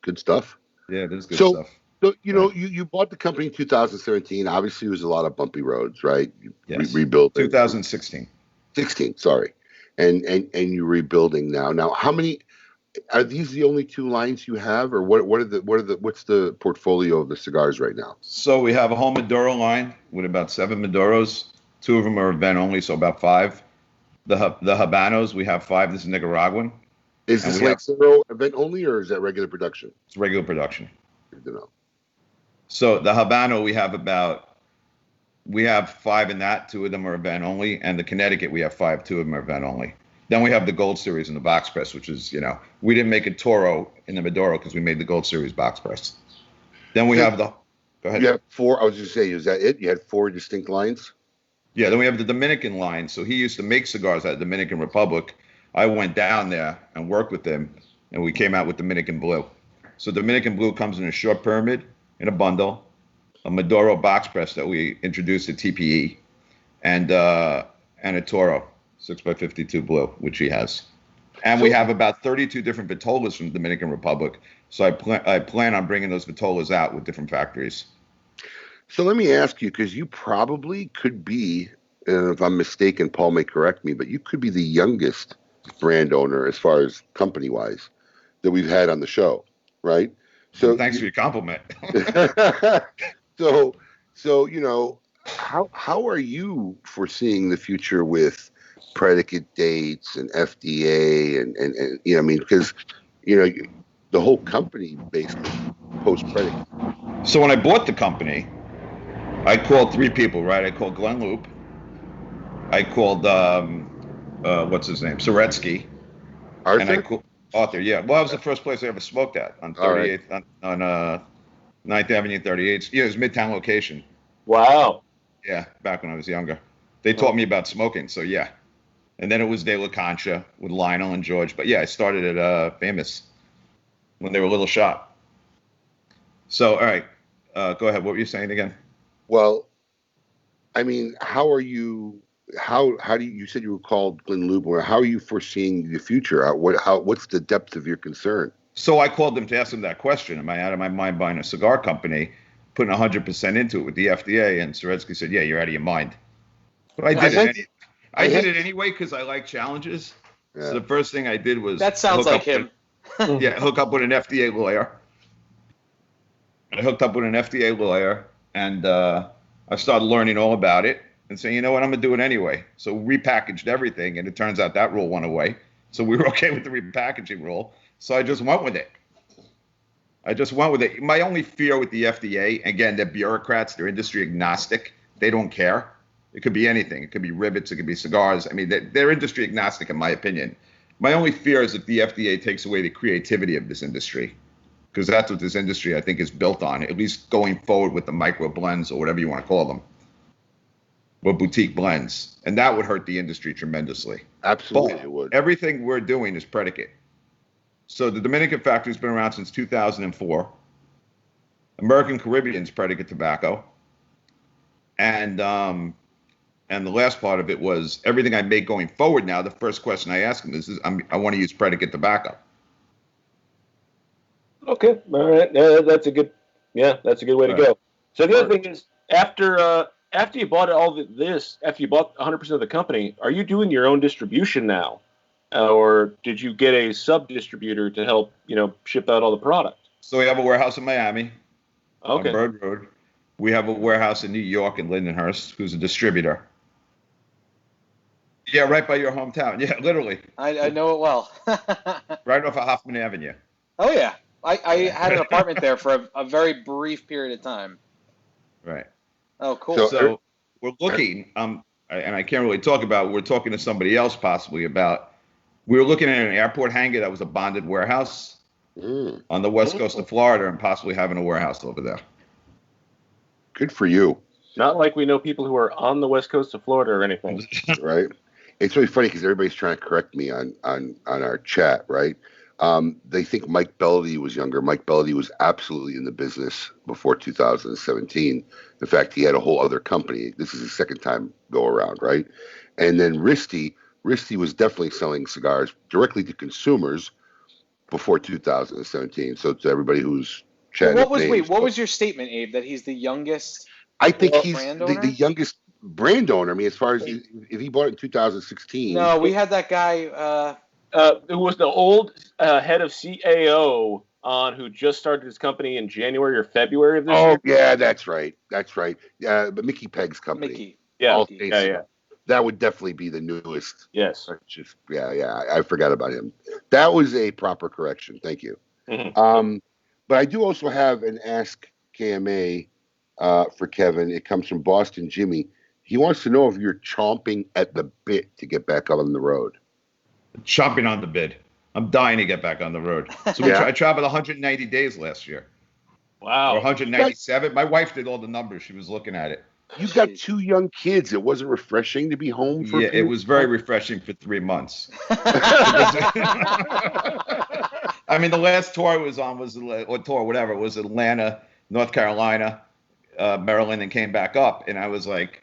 good stuff. Yeah, it is good stuff. So, you bought the company in 2017. Obviously, it was a lot of bumpy roads, right? Yes. Rebuilt. 2016. 16, sorry. And you're rebuilding now. Now, how many are these the only 2 lines you have, or what's the portfolio of the cigars right now? So we have a whole Maduro line with about 7 Maduros. 2 of them are event only, so about 5. The Habanos, we have 5. This is Nicaraguan. Is this like zero event only, or is that regular production? It's regular production. Good to know. So the Habano, we have 5 in that. 2 of them are event only, and the Connecticut we have 5. 2 of them are event only. Then we have the Gold Series in the box press, which is we didn't make a Toro in the Maduro because we made the Gold Series box press. Then we have the. Go ahead. You have 4. I was just saying, is that it? You had 4 distinct lines. Yeah. Then we have the Dominican line. So he used to make cigars at the Dominican Republic. I went down there and worked with him, and we came out with Dominican Blue. So Dominican Blue comes in a short pyramid, in a bundle, a Maduro box press that we introduced at TPE, and a Toro 6x52 Blue, which he has. And we have about 32 different Vitolas from the Dominican Republic. So I plan on bringing those Vitolas out with different factories. So let me ask you, because you probably could be, and if I'm mistaken, Paul may correct me, but you could be the youngest brand owner as far as company-wise that we've had on the show, right? So thanks for your compliment. So how are you foreseeing the future with predicate dates and FDA and because the whole company basically post predicate. So when I bought the company, I called 3 people, right? I called Glenn Loop. I called what's his name? Soretsky. Arthur? And I called Arthur, yeah. Well, that was the first place I ever smoked at, on 38th, on 9th Avenue, 38th. Yeah, it was Midtown location. Wow. Yeah, back when I was younger. They taught me about smoking, so yeah. And then it was De La Concha with Lionel and George. But yeah, I started at Famous when they were a little shop. So, all right, go ahead. What were you saying again? Well, I mean, how are you? How do you said you were called Glenn Lubler? How are you foreseeing the future? What's the depth of your concern? So I called them to ask them that question. Am I out of my mind buying a cigar company, putting 100% into it with the FDA? And Soretsky said, yeah, you're out of your mind. But I did it anyway because I like challenges. Yeah. So the first thing I did was that sounds like him. Hook up with an FDA lawyer. I hooked up with an FDA lawyer, and I started learning all about it and saying, you know what, I'm going to do it anyway. So repackaged everything, and it turns out that rule went away. So we were okay with the repackaging rule. So I just went with it. My only fear with the FDA, again, they're bureaucrats, they're industry agnostic. They don't care. It could be anything. It could be rivets. It could be cigars. I mean, they're industry agnostic, in my opinion. My only fear is if the FDA takes away the creativity of this industry, because that's what this industry, I think, is built on, at least going forward with the micro blends or whatever you want to call them, or boutique blends. And that would hurt the industry tremendously. Absolutely, but it would. Everything we're doing is predicate. So the Dominican factory has been around since 2004. American Caribbean's predicate tobacco. And the last part of it was everything I make going forward now, the first question I ask them is I want to use predicate tobacco. Okay, all right. Yeah, that's a good way to go. So the other thing is, after you bought after you bought 100% of the company, are you doing your own distribution now? Or did you get a sub-distributor to help, ship out all the product? So we have a warehouse in Miami, on Bird Road. We have a warehouse in New York in Lindenhurst, who's a distributor. Yeah, right by your hometown. Yeah, literally. I know it well. Right off of Hoffman Avenue. Oh, yeah. I had an apartment there for a very brief period of time. Right. Oh, cool. So we're looking, and I can't really talk about it. We're talking to somebody else possibly about, we were looking at an airport hangar that was a bonded warehouse on the west coast of Florida and possibly having a warehouse over there. Good for you. Not like we know people who are on the west coast of Florida or anything. Right. It's really funny because everybody's trying to correct me on our chat, right? They think Mike Bellady was younger. Mike Bellady was absolutely in the business before 2017. In fact, he had a whole other company. This is his second time go around, right? And then Risty was definitely selling cigars directly to consumers before 2017. So to everybody who's chatting. What was your statement, Abe? That he's the youngest? I think he's the youngest brand owner. I mean, as far as if he bought it in 2016. No, we had that guy. Who was the old head of CAO on, who just started his company in January or February of this year. Oh, yeah, that's right. Yeah, but Mickey Pegg's company. Mickey. Yeah. That would definitely be the newest. Yes. I forgot about him. That was a proper correction. Thank you. Mm-hmm. But I do also have an Ask KMA for Kevin. It comes from Boston Jimmy. He wants to know if you're chomping at the bit to get back on the road. Chomping on the bit. I'm dying to get back on the road. So I traveled 190 days last year. Wow. Or 197. My wife did all the numbers. She was looking at it. You've got 2 young kids. It wasn't refreshing to be home for. Yeah, it was very refreshing for 3 months. I mean, the last tour I was on was Atlanta, North Carolina, Maryland, and came back up. And I was like,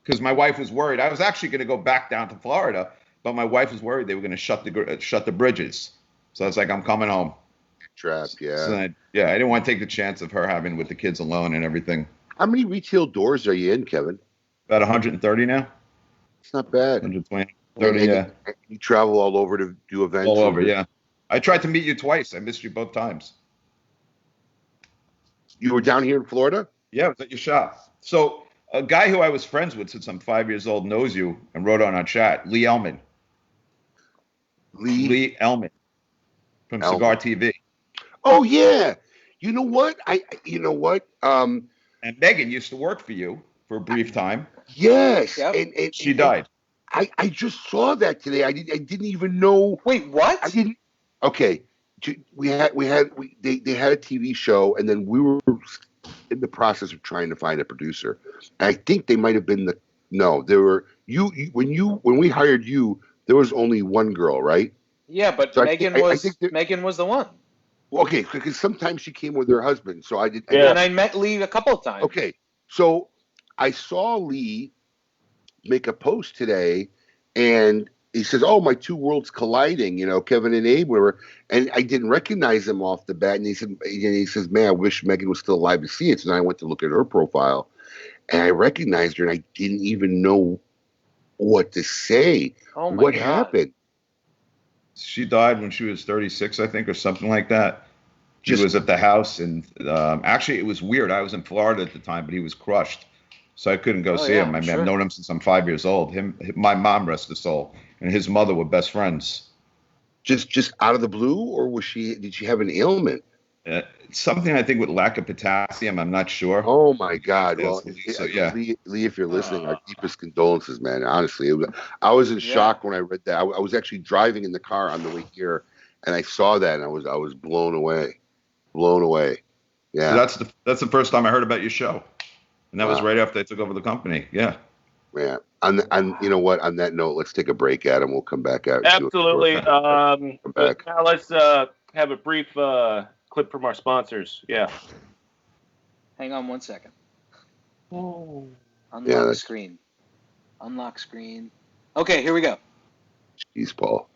because my wife was worried. I was actually going to go back down to Florida, but my wife was worried they were going to shut the bridges. So I was like, I'm coming home. Trapped, yeah. So I didn't want to take the chance of her having with the kids alone and everything. How many retail doors are you in, Kevin? About 130 now. It's not bad. 120, 30, yeah. You travel all over to do events? All over, yeah. I tried to meet you twice. I missed you both times. You were down here in Florida? Yeah, I was at your shop. So a guy who I was friends with since I'm 5 years old knows you and wrote on our chat, Lee Ellman. Lee Ellman from Cigar TV. Oh, yeah. You know what? And Megan used to work for you for a brief time. Yes. Yep. And she died. I just saw that today. I didn't even know. Wait, what? I didn't. Okay, they had a TV show, and then we were in the process of trying to find a producer. And I think they might have been when we hired you, there was only one girl, right? Yeah, but so Megan was the one. Okay, because sometimes she came with her husband, so I did. Yeah, and I met Lee a couple of times. Okay, so I saw Lee make a post today, and he says, "Oh, my two worlds colliding," Kevin and Abe, whatever. And I didn't recognize him off the bat. And he says, "Man, I wish Megan was still alive to see it." So then I went to look at her profile, and I recognized her, and I didn't even know what to say. Oh my what God. happened? She died when she was 36, I think, or something like that. She was at the house, and actually, it was weird. I was in Florida at the time, but he was crushed, so I couldn't go see him. I've known him since I'm 5 years old. My mom, rest his soul, and his mother were best friends. Just out of the blue, or did she have an ailment? Something, I think, with lack of potassium. I'm not sure. Oh my God! Well, yeah. Lee, if you're listening, our deepest condolences, man. Honestly, I was in shock when I read that. I was actually driving in the car on the way here, and I saw that, and I was blown away. Yeah. So that's the first time I heard about your show, and that was right after I took over the company. Yeah. Yeah. And you know what? On that note, let's take a break, Adam. We'll come back out. Absolutely. Now let's have a brief clip from our sponsors. Yeah. Hang on 1 second. Oh. Unlock screen. Unlock screen. Okay, here we go. Jeez, Paul.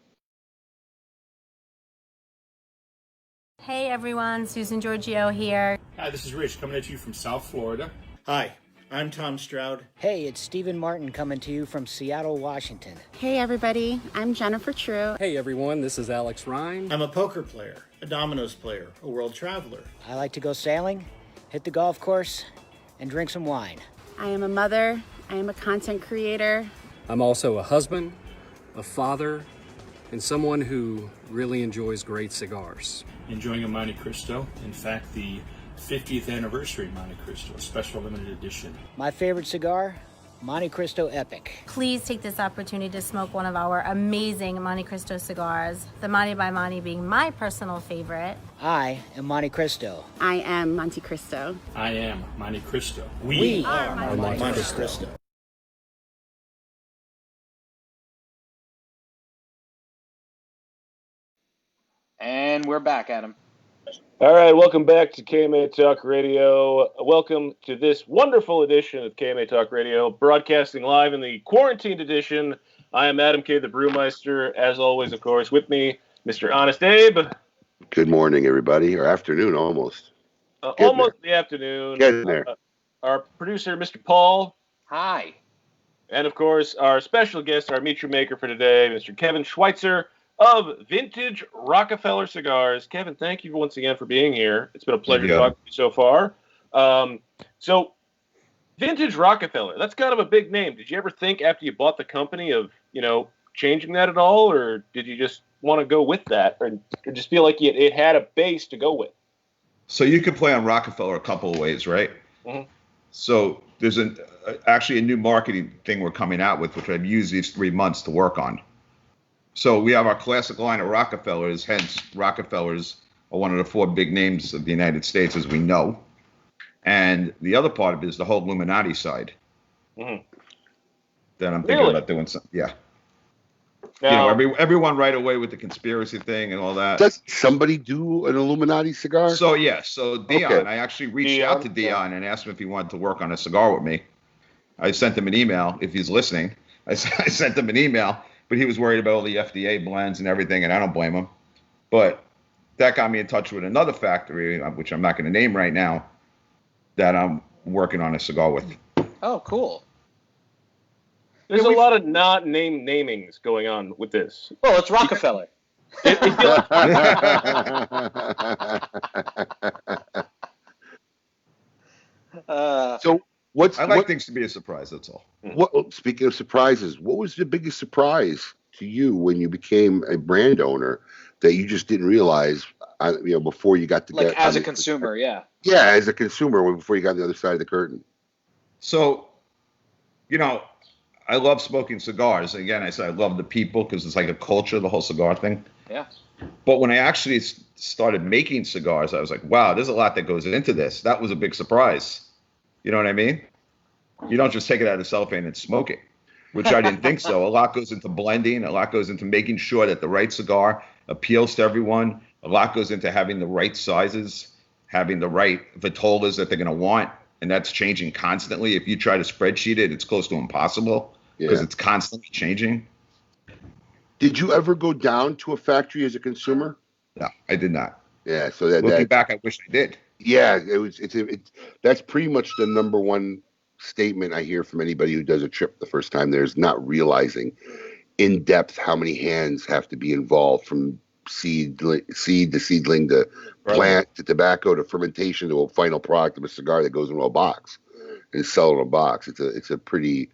Hey everyone, Susan Giorgio here. Hi, this is Rich coming at you from South Florida. Hi, I'm Tom Stroud. Hey, it's Stephen Martin coming to you from Seattle, Washington. Hey everybody, I'm Jennifer True. Hey everyone, this is Alex Ryan. I'm a poker player, a dominoes player, a world traveler. I like to go sailing, hit the golf course, and drink some wine. I am a mother, I am a content creator. I'm also a husband, a father, and someone who really enjoys great cigars. Enjoying a Monte Cristo. In fact, the 50th anniversary Monte Cristo, a special limited edition. My favorite cigar, Monte Cristo Epic. Please take this opportunity to smoke one of our amazing Monte Cristo cigars, the Monte by Monte being my personal favorite. I am Monte Cristo. I am Monte Cristo. I am Monte Cristo. We are Monte Cristo. And we're back, Adam. All right, welcome back to KMA Talk Radio. Welcome to this wonderful edition of KMA Talk Radio, broadcasting live in the quarantined edition. I am Adam K. the Brewmeister. As always, of course, with me, Mr. Honest Abe. Good morning, everybody, or afternoon almost. Almost the afternoon. Getting there. Our producer, Mr. Paul. Hi. And, of course, our special guest, our meet maker for today, Mr. Kevin Schweitzer of Vintage Rockefeller Cigars. Kevin, thank you once again for being here. It's been a pleasure talking to you so far. So, Vintage Rockefeller, that's kind of a big name. Did you ever think after you bought the company of, changing that at all, or did you just want to go with that, or just feel like it had a base to go with? So you can play on Rockefeller a couple of ways, right? Mm-hmm. So there's actually a new marketing thing we're coming out with, which I've used these 3 months to work on. So we have our classic line of Rockefellers, hence Rockefellers are one of the 4 big names of the United States, as we know. And the other part of it is the whole Illuminati side. Mm-hmm. That I'm thinking about doing something. Yeah. Now, everyone right away with the conspiracy thing and all that. Does somebody do an Illuminati cigar? So Dion, I actually reached out to Dion and asked him if he wanted to work on a cigar with me. I sent him an email, if he's listening. I sent him an email, but he was worried about all the FDA blends and everything, and I don't blame him. But that got me in touch with another factory, which I'm not going to name right now, that I'm working on a cigar with. Oh, cool. There's a lot of not name namings going on with this. Well, it's Rockefeller. So I like things to be a surprise, that's all. Speaking of surprises, what was the biggest surprise to you when you became a brand owner that you just didn't realize, before you got to get as a consumer, yeah. Yeah, as a consumer, before you got on the other side of the curtain. So, I love smoking cigars. Again, I said I love the people because it's like a culture, the whole cigar thing. Yeah. But when I actually started making cigars, I was like, wow, there's a lot that goes into this. That was a big surprise. You know what I mean? You don't just take it out of cellophane and smoke it, which I didn't think so. A lot goes into blending. A lot goes into making sure that the right cigar appeals to everyone. A lot goes into having the right sizes, having the right vitolas that they're going to want. And that's changing constantly. If you try to spreadsheet it, it's close to impossible because it's constantly changing. Did you ever go down to a factory as a consumer? No, I did not. Yeah, so looking back, I wish I did. Yeah, that's pretty much the number one statement I hear from anybody who does a trip the first time there is not realizing in depth how many hands have to be involved from seed to seedling to plant to tobacco to fermentation to a final product of a cigar that goes into a box and sell in a box. It's a pretty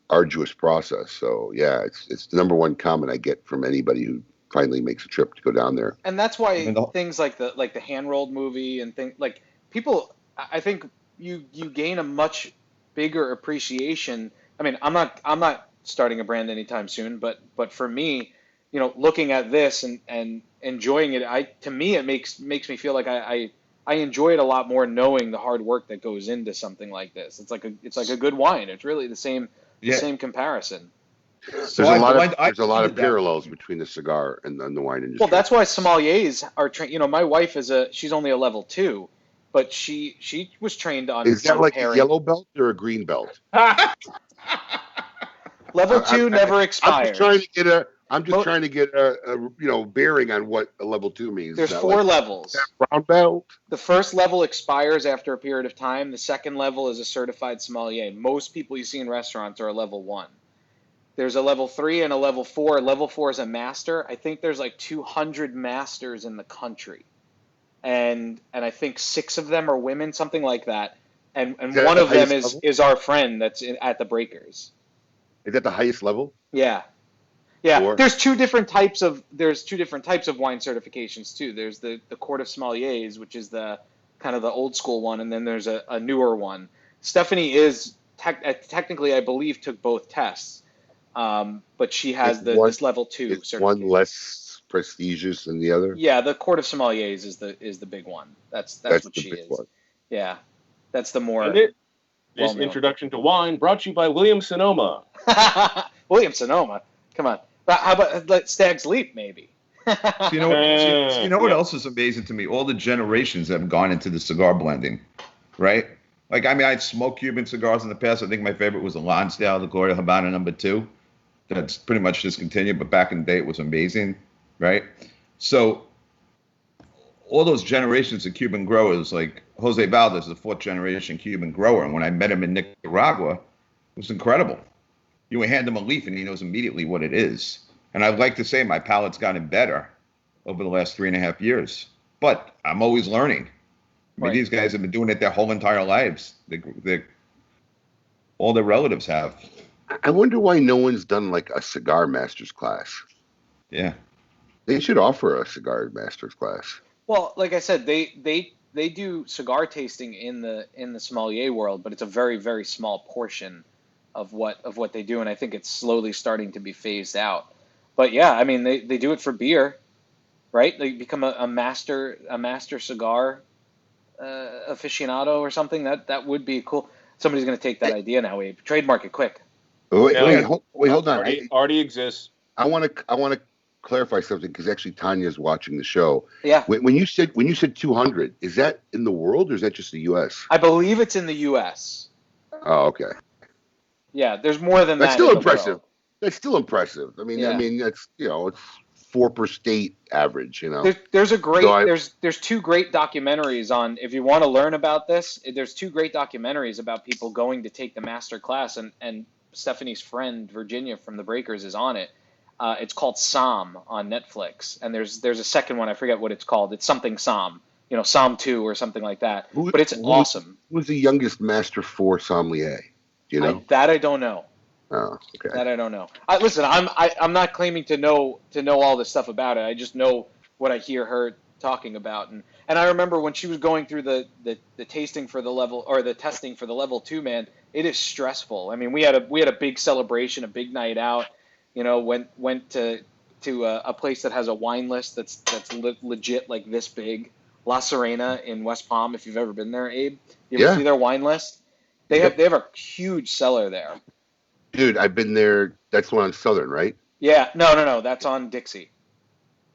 arduous process. So yeah, it's the number one comment I get from anybody who finally makes a trip to go down there. And that's why things like the hand rolled movie and things like people, I think you gain a much bigger appreciation. I mean, I'm not starting a brand anytime soon, but for me, you know, looking at this and enjoying it, to me it makes me feel like I enjoy it a lot more knowing the hard work that goes into something like this. It's like a good wine. It's really the same comparison. There's a lot of parallels between the cigar and the wine industry. Well, that's why sommeliers are trained. You know, my wife she's only a level 2, but she was trained on. Is that like pairing. A yellow belt or a green belt? Level 2 never expires. I'm just trying to get a bearing on what a level 2 means. There's 4 levels. Brown belt. The first level expires after a period of time. The second level is a certified sommelier. Most people you see in restaurants are a level 1. There's a level 3 and a level 4. Level 4 is a master. I think there's like 200 masters in the country, and I think 6 of them are women, something like that. And one of them is our friend that's at the Breakers. Is that the highest level? Yeah. Yeah, there's two different types of wine certifications too. There's the Court of Sommeliers, which is the kind of the old school one, and then there's a newer one. Stephanie is technically, I believe, took both tests, but she has this level 2 certification. One less prestigious than the other. Yeah, the Court of Sommeliers is the big one. That's what she is. One. Yeah, that's the more. This introduction to wine brought to you by William Sonoma. William Sonoma, come on. How about Stag's Leap, maybe? You know what else is amazing to me? All the generations that have gone into the cigar blending, right? Like, I mean, I'd smoked Cuban cigars in the past. I think my favorite was the Lonsdale, the Gloria Habana No. 2. That's pretty much discontinued, but back in the day it was amazing, right? So all those generations of Cuban growers, like Jose Valdez, the 4th generation Cuban grower, and when I met him in Nicaragua, it was incredible. You hand him a leaf and he knows immediately what it is. And I'd like to say my palate's gotten better over the last 3.5 years, but I'm always learning. I mean, these guys have been doing it their whole entire lives. All their relatives have. I wonder why no one's done like a cigar master's class. Yeah. They should offer a cigar master's class. Well, like I said, they do cigar tasting in the sommelier world, but it's a very, very small portion of what they do, and I think it's slowly starting to be phased out. But yeah, I mean, they do it for beer, right? They become a master cigar aficionado or something. That would be cool. Somebody's going to take that idea now. We trademark it quick. Wait, hold on. Already exists. I want to clarify something because actually Tanya's watching the show. Yeah. When you said 200, is that in the world or is that just the U.S.? I believe it's in the U.S. Oh, okay. Yeah, there's more than that's that. Still impressive. That's still impressive. I mean, that's it's 4 per state average. You know, there's a great there's 2 great documentaries on. If you want to learn about this, there's 2 great documentaries about people going to take the master class, and Stephanie's friend Virginia from the Breakers is on it. It's called Som on Netflix, and there's a second one. I forget what it's called. It's something Som, Som 2 or something like that. But it's awesome. Who's the youngest Master 4 sommelier? Do you know? That I don't know. Oh, okay. That I don't know. Listen, I'm not claiming to know all this stuff about it. I just know what I hear her talking about, and I remember when she was going through the tasting for the level or the testing for the level 2, man, it is stressful. I mean, we had a big celebration, a big night out. You know, went to a place that has a wine list that's legit like this big, La Serena in West Palm. If you've ever been there, Abe, you ever see their wine list? They have a huge cellar there. Dude, I've been there. That's one on Southern, right? Yeah, no, that's on Dixie.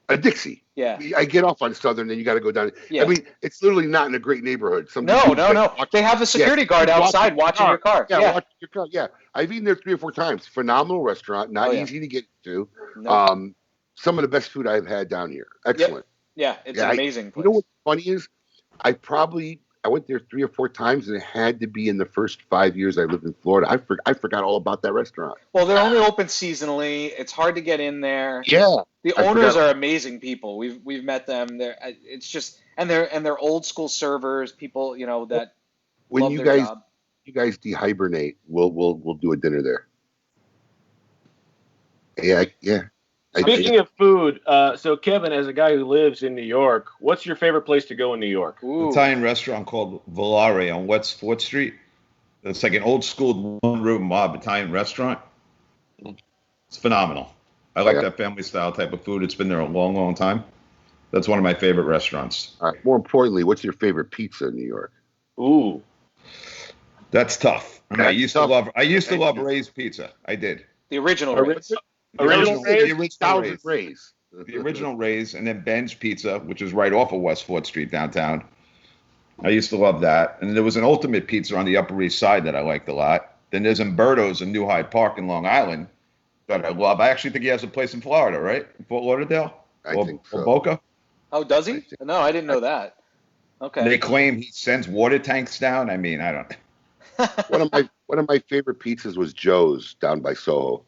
Dixie. Yeah. I get off on Southern, then you got to go down. Yeah. I mean, it's literally not in a great neighborhood. No. They have a security guard outside watching your car. Yeah, watching your car. Yeah. I've eaten there 3 or 4 times. Phenomenal restaurant. Not easy to get to. No. Some of the best food I've had down here. Excellent. Yeah, it's an amazing place. You know what's funny is I went there 3 or 4 times, and it had to be in the first 5 years I lived in Florida. I forgot all about that restaurant. Well, they're only open seasonally. It's hard to get in there. Yeah, the owners are amazing people. We've met them. It's just and they're old school servers. People that when love you their guys job. You guys dehibernate, we'll do a dinner there. Yeah. Speaking of food, so Kevin, as a guy who lives in New York, what's your favorite place to go in New York? Italian restaurant called Volare on West 4th Street. It's like an old school one-room mob Italian restaurant. It's phenomenal. I like that family style type of food. It's been there a long, long time. That's one of my favorite restaurants. All right. More importantly, what's your favorite pizza in New York? Ooh, that's tough. I used to love Ray's Pizza. I did. The original Ray's. The original Ray's, and then Ben's Pizza, which is right off of West 4th Street downtown. I used to love that. And there was an Ultimate Pizza on the Upper East Side that I liked a lot. Then there's Umberto's in New Hyde Park in Long Island that I love. I actually think he has a place in Florida, right? In Fort Lauderdale? I think so. Or Boca? Oh, does he? No, I didn't know that. Okay. They claim he sends water tanks down. I mean, I don't. One of my favorite pizzas was Joe's down by Soho.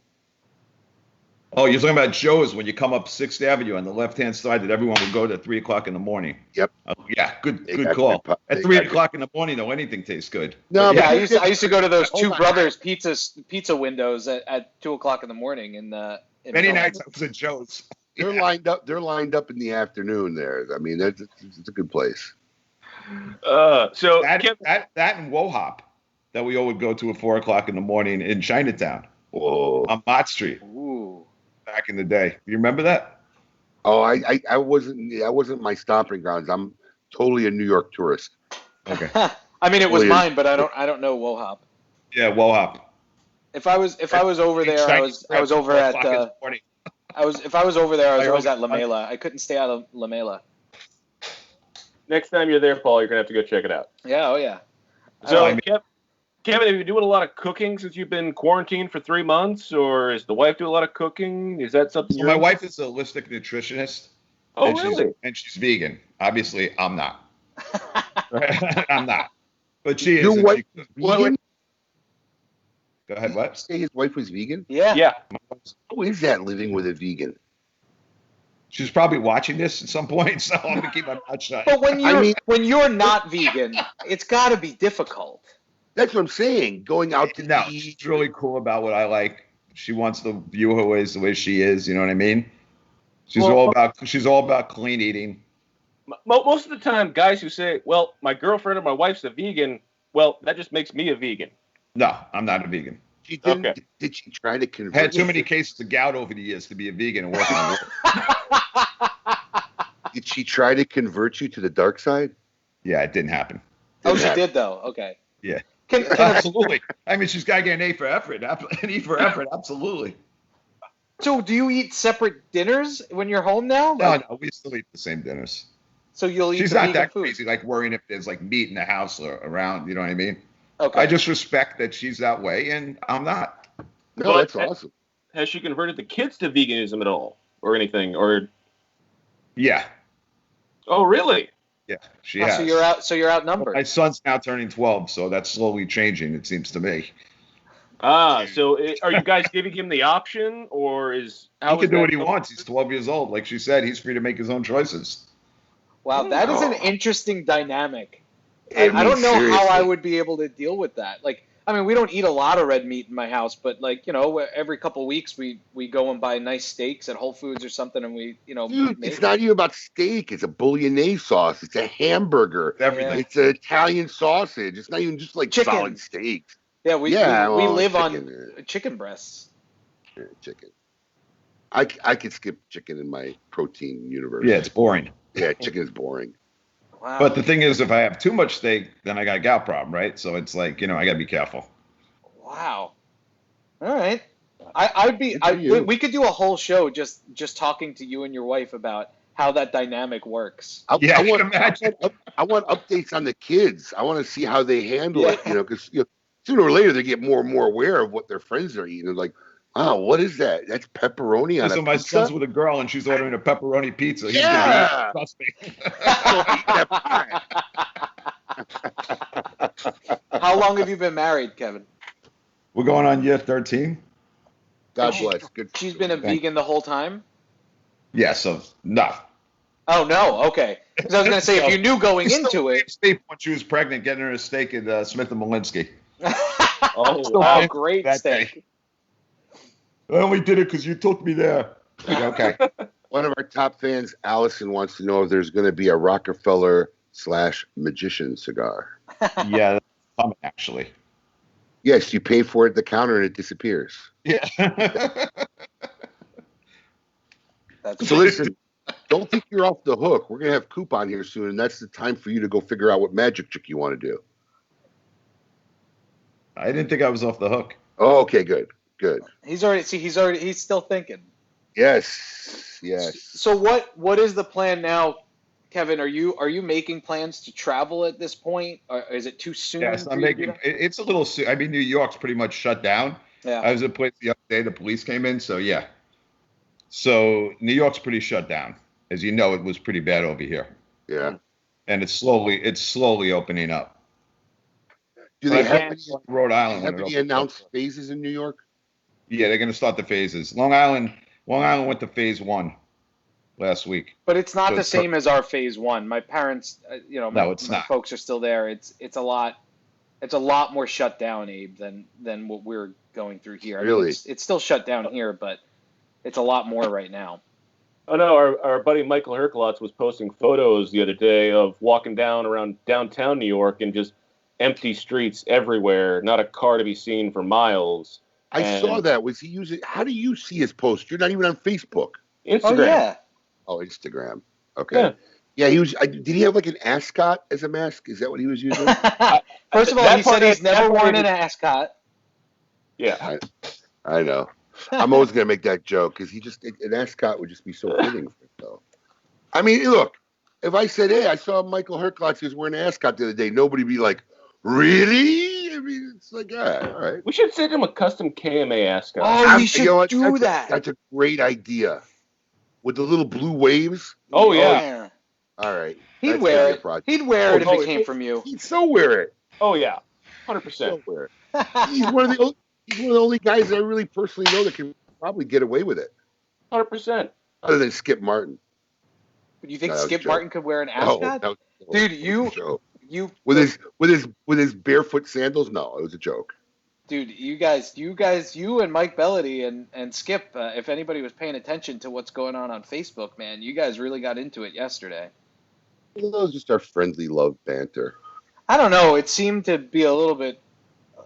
Oh, you're talking about Joe's when you come up 6th Avenue on the left-hand side that everyone would go to at 3 o'clock in the morning. Yep. Yeah, good call. At 3 o'clock in the morning, though, anything tastes good. No, yeah, I used to go to those Two Brothers pizza windows at 2 o'clock in the morning. Many nights I was at Joe's. They're lined up. They're lined up in the afternoon there. I mean, it's a good place. So that and Wohop that we all would go to at 4 o'clock in the morning in Chinatown. Whoa. On Mott Street. Ooh. Back in the day. You remember that? Oh, I wasn't my stomping grounds. I'm totally a New York tourist. Okay. I mean, it was mine, but I don't know Wohop. Yeah, Wohop. If I was over there, I was over at. If I was over there, I was always at La Mela. I couldn't stay out of La Mela. Next time you're there, Paul, you're gonna have to go check it out. Yeah. Oh yeah. So, Kevin, have you doing a lot of cooking since you've been quarantined for 3 months, or is the wife do a lot of cooking? Is that something? So my wife is a holistic nutritionist. Oh, really? She's vegan. Obviously, I'm not. I'm not. But she is. Your wife is vegan? Go ahead. What? Did you say his wife was vegan? Yeah. How is that living with a vegan? She's probably watching this at some point, so I'm gonna keep my mouth shut. But when you're not vegan, it's got to be difficult. That's what I'm saying. Going out to eat. She's really cool about what I like. She wants to view her ways the way she is. You know what I mean? She's all about clean eating. Most of the time, guys who say, "Well, my girlfriend or my wife's a vegan," well, that just makes me a vegan. No, I'm not a vegan. She didn't. Okay. Did she try to convert? Had too many cases of gout over the years to be a vegan and working on it. Did she try to convert you to the dark side? Yeah, it didn't happen. She did though. Okay. Yeah. Absolutely. I mean, she's got to get an A for effort. An E for effort. Absolutely. So, do you eat separate dinners when you're home now? No, we still eat the same dinners. So you'll eat. She's not that crazy, like worrying if there's like meat in the house or around. You know what I mean? Okay. I just respect that she's that way, and I'm not. No, that's awesome. Has she converted the kids to veganism at all, or anything, or? Yeah. Oh, really? Yeah, she has. So you're outnumbered. My son's now turning 12, so that's slowly changing. It seems to me. So are you guys giving him the option, or is he can do what he wants? He's 12 years old. Like she said, he's free to make his own choices. Wow, that is an interesting dynamic. I don't know how I would be able to deal with that. Like, I mean, we don't eat a lot of red meat in my house, but like, every couple of weeks we go and buy nice steaks at Whole Foods or something, and we, Dude, it's not even about steak. It's a bolognese sauce. It's a hamburger. Everything. It's an Italian sausage. It's not even just like chicken. solid steak. Yeah, we live chicken, on chicken breasts. Yeah, chicken. I could skip chicken in my protein universe. Yeah, it's boring. Yeah, chicken is boring. Wow. But the thing is, if I have too much steak, then I got a gout problem, right? So it's like, I got to be careful. Wow. All right. We could do a whole show just talking to you and your wife about how that dynamic works. I want updates on the kids. I want to see how they handle it, because sooner or later they get more and more aware of what their friends are eating. They're like, wow, what is that? That's pepperoni on a pizza? So my son's with a girl and she's ordering a pepperoni pizza. He's Yeah. gonna be trust me. How long have you been married, Kevin? We're going on year 13. God bless. Good. She's been a vegan the whole time? Yeah, so no. Oh, no. Okay. Because I was going to say, if you knew going into it. Steak when she was pregnant, getting her a steak at Smith & Malinsky. Oh, great steak. Day. I only did it because you took me there. Okay. One of our top fans, Allison, wants to know if there's going to be a Rockefeller /Magician cigar. Yeah, that's coming, actually. Yes, you pay for it at the counter and it disappears. Yeah. So listen, don't think you're off the hook. We're going to have Coop on here soon, and that's the time for you to go figure out what magic trick you want to do. I didn't think I was off the hook. Oh, okay, good. He's still thinking. Yes. So what is the plan now, Kevin? Are you making plans to travel at this point? Or is it too soon? Yes, I'm making. It's a little soon. I mean, New York's pretty much shut down. Yeah. I was at a place the other day. The police came in, so yeah. So New York's pretty shut down. As you know, it was pretty bad over here. Yeah. And it's slowly opening up. Do they have Rhode Island? Have any announced phases in New York? Yeah, they're going to start the phases. Long Island went to phase 1 last week. But it's not the same as our phase 1. My parents, my folks are still there. It's a lot more shut down, Abe, than what we're going through here. Really? It's still shut down here, but it's a lot more right now. Oh no, our buddy Michael Herklotz was posting photos the other day of walking down around downtown New York and just empty streets everywhere, not a car to be seen for miles. I saw that. Was he using? How do you see his post? You're not even on Facebook. Instagram. Oh, yeah. Oh, Instagram. Okay. Yeah, he was. Did he have like an ascot as a mask? Is that what he was using? First of all, he said he's never worn an ascot. Yeah. I know. I'm always gonna make that joke because an ascot would just be so fitting for him, though. I mean, look, if I said, "Hey, I saw Michael Herklotz who's wearing an ascot the other day," nobody'd be like, "Really?" I mean, it's like, yeah, all right. We should send him a custom KMA ascot. Oh, we should do that. That's a great idea. With the little blue waves. Oh yeah. All right. He'd wear it. He'd wear it if it came from you. He'd so wear it. Oh yeah, 100%. He's one of the only guys that I really personally know that can probably get away with it. 100%. Other than Skip Martin. Do you think Skip Martin could wear an ascot? No, dude, you with his barefoot sandals? No, it was a joke. Dude, you and Mike Bellady and Skip, if anybody was paying attention to what's going on Facebook, man, you guys really got into it yesterday. It was just our friendly love banter. I don't know. It seemed to be a little bit.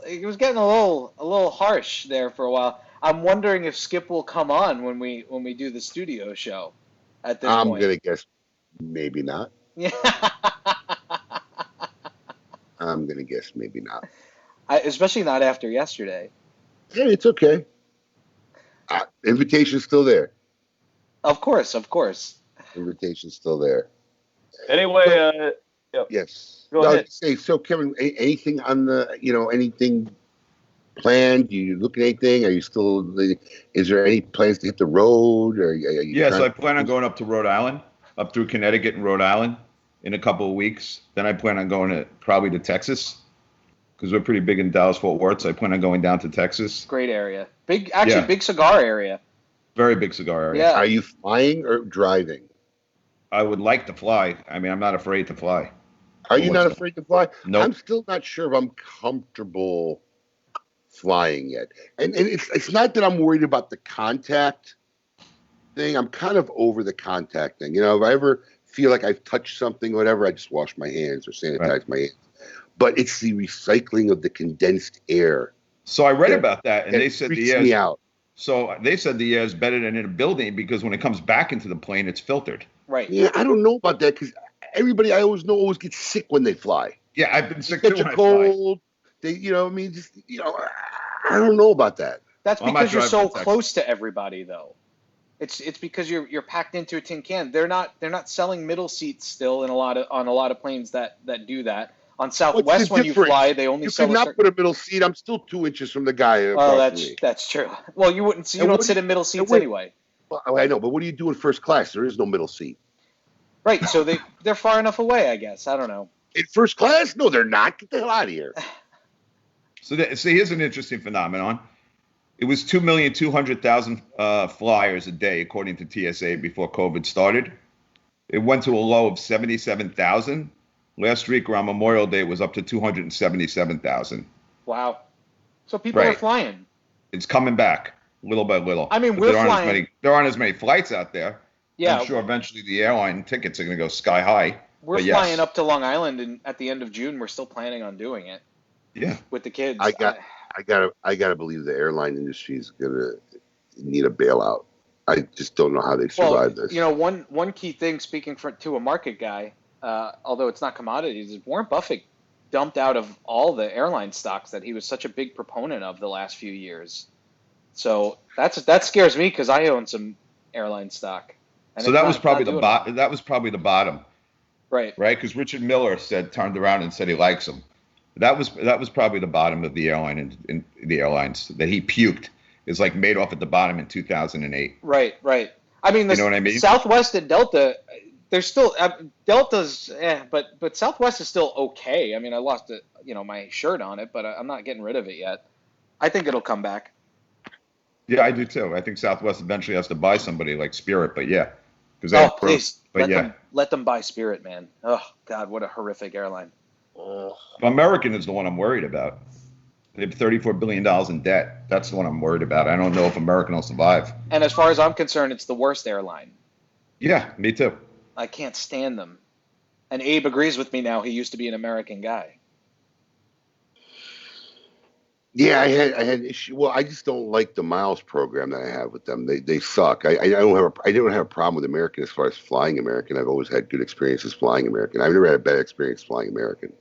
It was getting a little harsh there for a while. I'm wondering if Skip will come on when we do the studio show. At this point, I'm gonna guess maybe not. Yeah. I'm gonna guess maybe not. Especially not after yesterday. Yeah, it's okay. Invitation's still there. Of course. Invitation's still there. Anyway, yes. Go ahead. So Kevin, anything on anything planned? Do you look at anything? Are you still? Is there any plans to hit the road? Or so I plan on going up to Rhode Island, up through Connecticut and Rhode Island in a couple of weeks. Then I plan on going probably to Texas because we're pretty big in Dallas-Fort Worth. So I plan on going down to Texas. Great area. Big cigar area. Very big cigar area. Yeah. Are you flying or driving? I would like to fly. I mean, I'm not afraid to fly. Are you not afraid to fly? No. Nope. I'm still not sure if I'm comfortable flying yet. And it's not that I'm worried about the contact thing. I'm kind of over the contact thing. If I ever feel like I've touched something or whatever, I just wash my hands or sanitize my hands. But it's the recycling of the condensed air So I read about that, and they said the air. Me out. So they said the air is better than in a building because when it comes back into the plane, it's filtered. Right. Yeah, I don't know about that because everybody I always know always gets sick when they fly. Yeah, I've been sick too. Catch a cold. They, I don't know about that. That's because you're so close to everybody, though. It's because you're packed into a tin can. They're not selling middle seats still on a lot of planes that do that. On Southwest, when you fly, they only sell. You could not put a middle seat. I'm still 2 inches from the guy. Oh, that's true. Well, you wouldn't. You don't sit in middle seats anyway. Well, I know, but what do you do in first class? There is no middle seat. Right. So they're far enough away, I guess. I don't know. In first class? No, they're not. Get the hell out of here. So here's an interesting phenomenon. It was 2,200,000 flyers a day, according to TSA, before COVID started. It went to a low of 77,000. Last week, around Memorial Day, it was up to 277,000. Wow. So people are flying. It's coming back, little by little. I mean, we're flying. There aren't as many flights out there. Yeah. I'm sure eventually the airline tickets are going to go sky high. We're flying up to Long Island, and at the end of June, we're still planning on doing it. Yeah. With the kids. I gotta believe the airline industry is gonna need a bailout. I just don't know how they survive this. One key thing, speaking to a market guy, although it's not commodities, is Warren Buffett dumped out of all the airline stocks that he was such a big proponent of the last few years. So that scares me because I own some airline stock. So that was probably the bottom. That was probably the bottom. Right. Right, because Richard Miller turned around and said he likes him. That was probably the bottom of the airline in the airlines that he puked. Is like Madoff at the bottom in 2008. Right. I mean, you know what I mean? Southwest and Delta, they're still Delta's, but Southwest is still okay. I mean, I lost my shirt on it, but I'm not getting rid of it yet. I think it'll come back. Yeah, I do too. I think Southwest eventually has to buy somebody like Spirit, but yeah, because please let them buy Spirit, man. Oh God, what a horrific airline. American is the one I'm worried about. They have $34 billion in debt. That's the one I'm worried about. I don't know if American will survive. And as far as I'm concerned, it's the worst airline. Yeah, me too. I can't stand them. And Abe agrees with me now. He used to be an American guy. Yeah, I had issue. Well, I just don't like the miles program that I have with them. They suck. I don't have a problem with American as far as flying American. I've always had good experiences flying American. I've never had a bad experience flying American.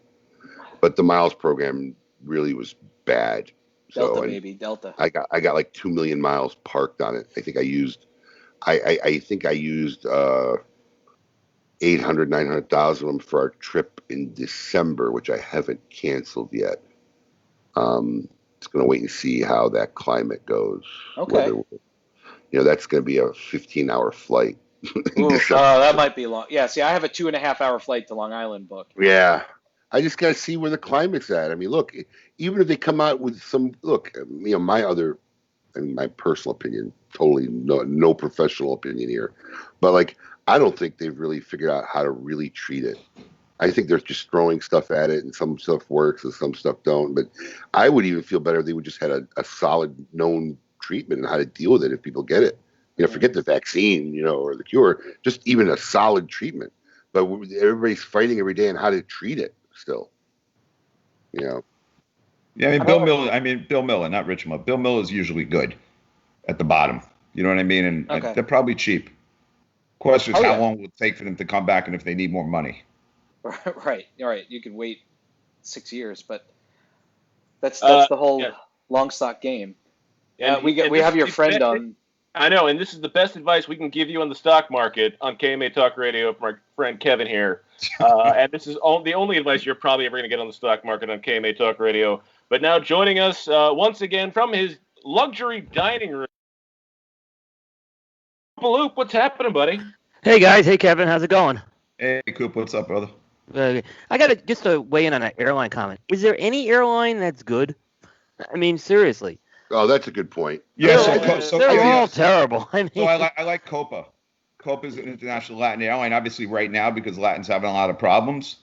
But the miles program really was bad. Delta. I got like 2 million miles parked on it. I think I used 800, 900,000 of them for our trip in December, which I haven't canceled yet. It's going to wait and see how that climate goes. Okay. That's going to be a 15-hour flight. That might be long. Yeah, see, I have a 2.5-hour flight to Long Island booked. Yeah. I just got to see where the climate's at. I mean, look, even if they come out with my personal opinion, totally no professional opinion here, but I don't think they've really figured out how to really treat it. I think they're just throwing stuff at it, and some stuff works and some stuff don't. But I would even feel better if they would just had a solid known treatment and how to deal with it if people get it. Forget the vaccine, or the cure, just even a solid treatment. But everybody's fighting every day on how to treat it still. Yeah, Bill Miller, not Rich Miller. Bill Miller is usually good at the bottom. You know what I mean? And they're probably cheap. Question is how long will it take for them to come back and if they need more money. Right. All right. You can wait 6 years, but that's the whole long stock game. And we have your friend on. I know, and this is the best advice we can give you on the stock market on KMA Talk Radio from our friend Kevin here. And this is the only advice you're probably ever going to get on the stock market on KMA Talk Radio. But now joining us once again from his luxury dining room. Loop, what's happening, buddy? Hey, guys. Hey, Kevin. How's it going? Hey, Coop. What's up, brother? I got just to weigh in on an airline comment. Is there any airline that's good? I mean, seriously. Oh, that's a good point. Yeah, they're all terrible. I mean, so I like Copa. Copa is an international Latin airline, obviously right now because Latin's having a lot of problems.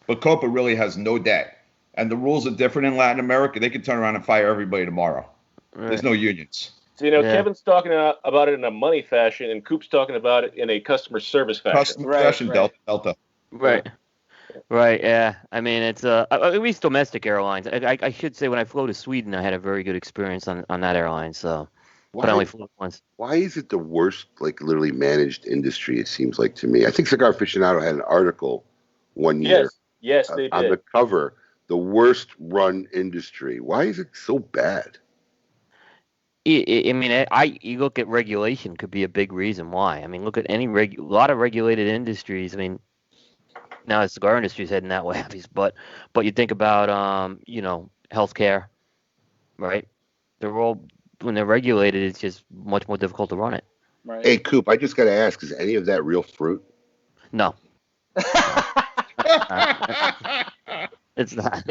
But Copa really has no debt. And the rules are different in Latin America. They could turn around and fire everybody tomorrow. Right. There's no unions. So, Kevin's talking about it in a money fashion, and Coop's talking about it in a customer service fashion. Customer fashion, Delta. Right. Right, yeah. I mean, it's at least domestic airlines. I should say when I flew to Sweden, I had a very good experience on that airline. So, but I only flew once. Why is it the worst, like literally managed industry? It seems like to me. I think Cigar Aficionado had an article one year. Yes, they did. On the cover, the worst run industry. Why is it so bad? I mean, you look at regulation could be a big reason why. I mean, look at a lot of regulated industries. I mean, now the cigar industry is heading that way, obviously, but you think about healthcare, right? They're all, when they're regulated, it's just much more difficult to run it. Right. Hey, Coop, I just got to ask: is any of that real fruit? No. It's not.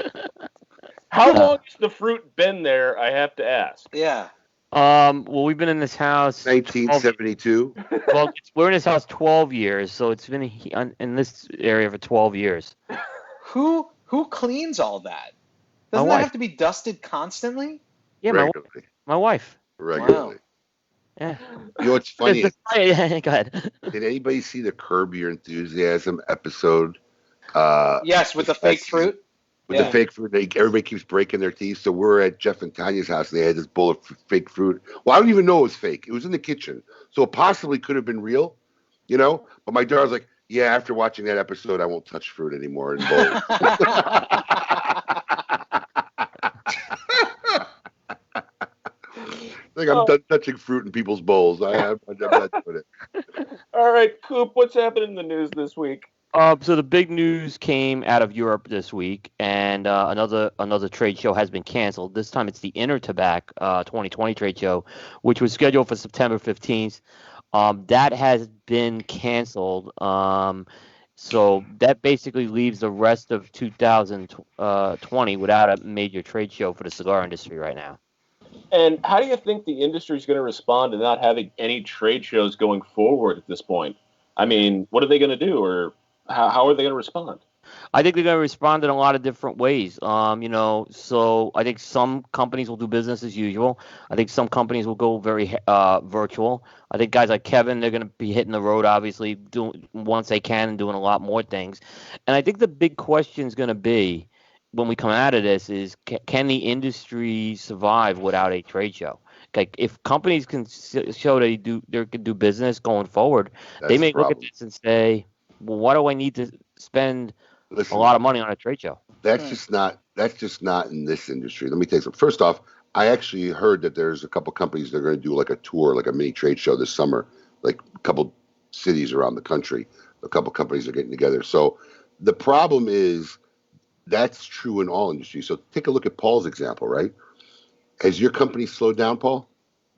How long has the fruit been there? I have to ask. Yeah. Well, we've been in this house 1972. Well, we're in this house 12 years, so it's been in this area for 12 years. Who cleans all that? Doesn't that have to be dusted constantly? Yeah, my wife. Regularly. Wow. Yeah. You know what's funny? Go ahead. Did anybody see the Curb Your Enthusiasm episode? Yes, with the fake fruit. With the fake fruit, everybody keeps breaking their teeth. So we're at Jeff and Tanya's house, and they had this bowl of fake fruit. Well, I don't even know it was fake. It was in the kitchen, so it possibly could have been real, But my daughter was like, "Yeah, after watching that episode, I won't touch fruit anymore in bowls." Like I'm done touching fruit in people's bowls. I'm not doing it. All right, Coop, what's happening in the news this week? So the big news came out of Europe this week, and another trade show has been canceled. This time it's the Intertabac 2020 trade show, which was scheduled for September 15th. That has been canceled. So that basically leaves the rest of 2020 without a major trade show for the cigar industry right now. And how do you think the industry is going to respond to not having any trade shows going forward at this point? I mean, what are they going to do, or how are they going to respond? I think they're going to respond in a lot of different ways. So I think some companies will do business as usual. I think some companies will go very virtual. I think guys like Kevin, they're going to be hitting the road, obviously, doing once they can and doing a lot more things. And I think the big question is going to be, when we come out of this, is can the industry survive without a trade show? Like, if companies can show they can do business going forward, they may look at this and say, well, why do I need to spend a lot of money on a trade show? That's just not in this industry. Let me tell you something. First off, I actually heard that there's a couple companies that are going to do like a tour, like a mini trade show this summer, like a couple cities around the country. A couple companies are getting together. So the problem is that's true in all industries. So take a look at Paul's example, right? Has your company slowed down, Paul?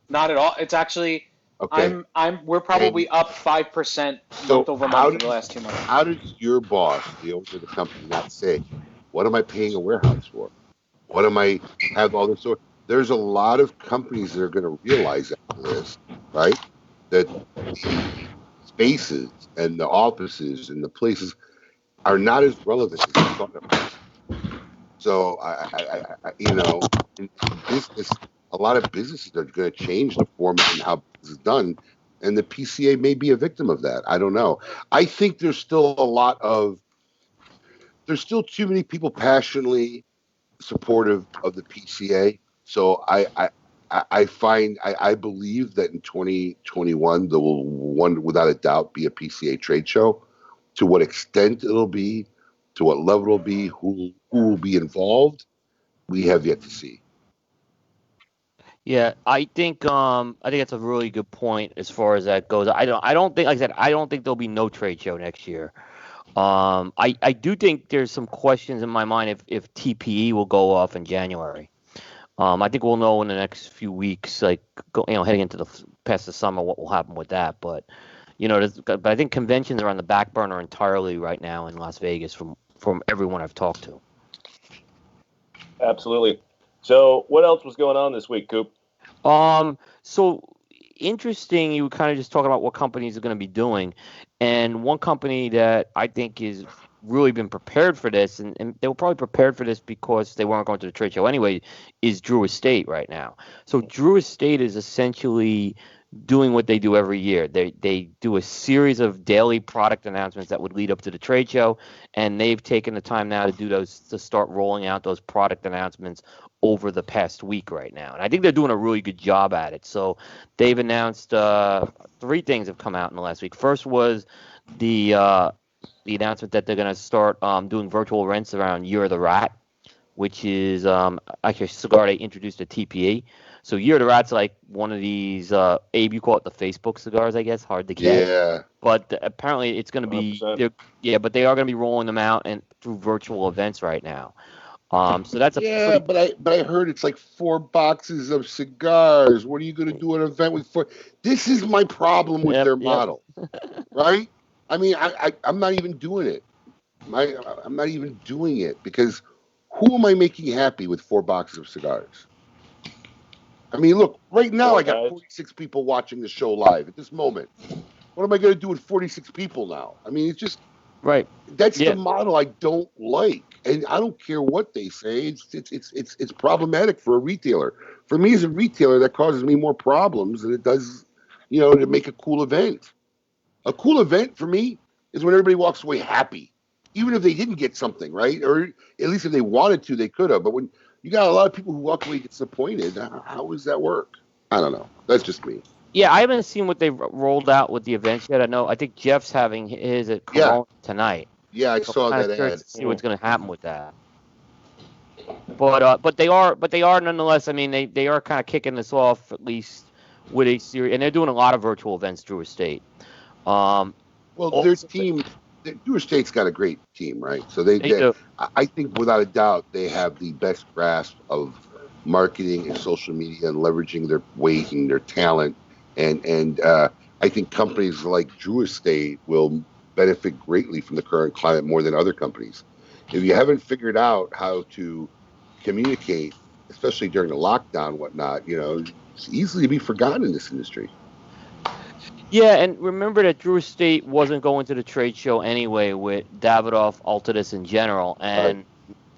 Not at all. It's actually okay. We're probably up 5% month over month in the last 2 months. How does your boss, the owner of the company, not say, "What am I paying a warehouse for? What am I have all this?" There's a lot of companies that are going to realize after this, right? That the spaces and the offices and the places are not as relevant as they thought they were. So, in business, a lot of businesses are going to change the format and how business is done, and the PCA may be a victim of that. I don't know. I think there's still too many people passionately supportive of the PCA. So I believe that in 2021 there will, without a doubt, be a PCA trade show. To what extent it'll be, to what level it'll be, who will be involved, we have yet to see. Yeah, I think that's a really good point as far as that goes. I don't think, like I said, I don't think there'll be no trade show next year. I do think there's some questions in my mind if TPE will go off in January. I think we'll know in the next few weeks, heading into past the summer, what will happen with that. But but I think conventions are on the back burner entirely right now in Las Vegas from everyone I've talked to. Absolutely. So what else was going on this week, Coop? So interesting, you were kind of just talking about what companies are going to be doing. And one company that I think is really been prepared for this, and they were probably prepared for this because they weren't going to the trade show anyway, is Drew Estate right now. So Drew Estate is essentially doing what they do every year. They do a series of daily product announcements that would lead up to the trade show, and they've taken the time now to do those, to start rolling out those product announcements over the past week right now. And I think they're doing a really good job at it. So they've announced 3 things have come out in the last week. First was the announcement that they're going to start doing virtual events around Year of the Rat, which is actually a cigar they introduced at TPE. So Year of the Rat's like one of these, Abe, you call it the Facebook cigars, I guess, hard to get. Yeah. But apparently it's going to be, but they are going to be rolling them out and through virtual events right now. So that's but I heard it's like 4 boxes of cigars. What are you going to do an event with 4? This is my problem with their model, right? I mean, I'm not even doing it. I'm not even doing it because who am I making happy with 4 boxes of cigars? I mean, look, right now I got 46 people watching the show live at this moment. What am I going to do with 46 people now? I mean, it's just right. That's the model I don't like, and I don't care what they say. It's problematic for a retailer. For me as a retailer, that causes me more problems than it does, to make a cool event. A cool event for me is when everybody walks away happy, even if they didn't get something, right? Or at least if they wanted to, they could have. But when you got a lot of people who walk away disappointed, how does that work? I don't know. That's just me. Yeah, I haven't seen what they've rolled out with the events yet. I think Jeff's having his at Cologne tonight. Yeah, I saw that ad. To see what's going to happen with that. But they are nonetheless. I mean, they are kind of kicking this off at least with a series, and they're doing a lot of virtual events. Drew Estate. Well, their team, Drew Estate's got a great team, right? So they do. I think without a doubt they have the best grasp of marketing and social media and leveraging their weight and their talent. And I think companies like Drew Estate will benefit greatly from the current climate more than other companies. If you haven't figured out how to communicate, especially during the lockdown and whatnot, it's easily to be forgotten in this industry. Yeah, and remember that Drew Estate wasn't going to the trade show anyway with Davidoff, Altadis in general. And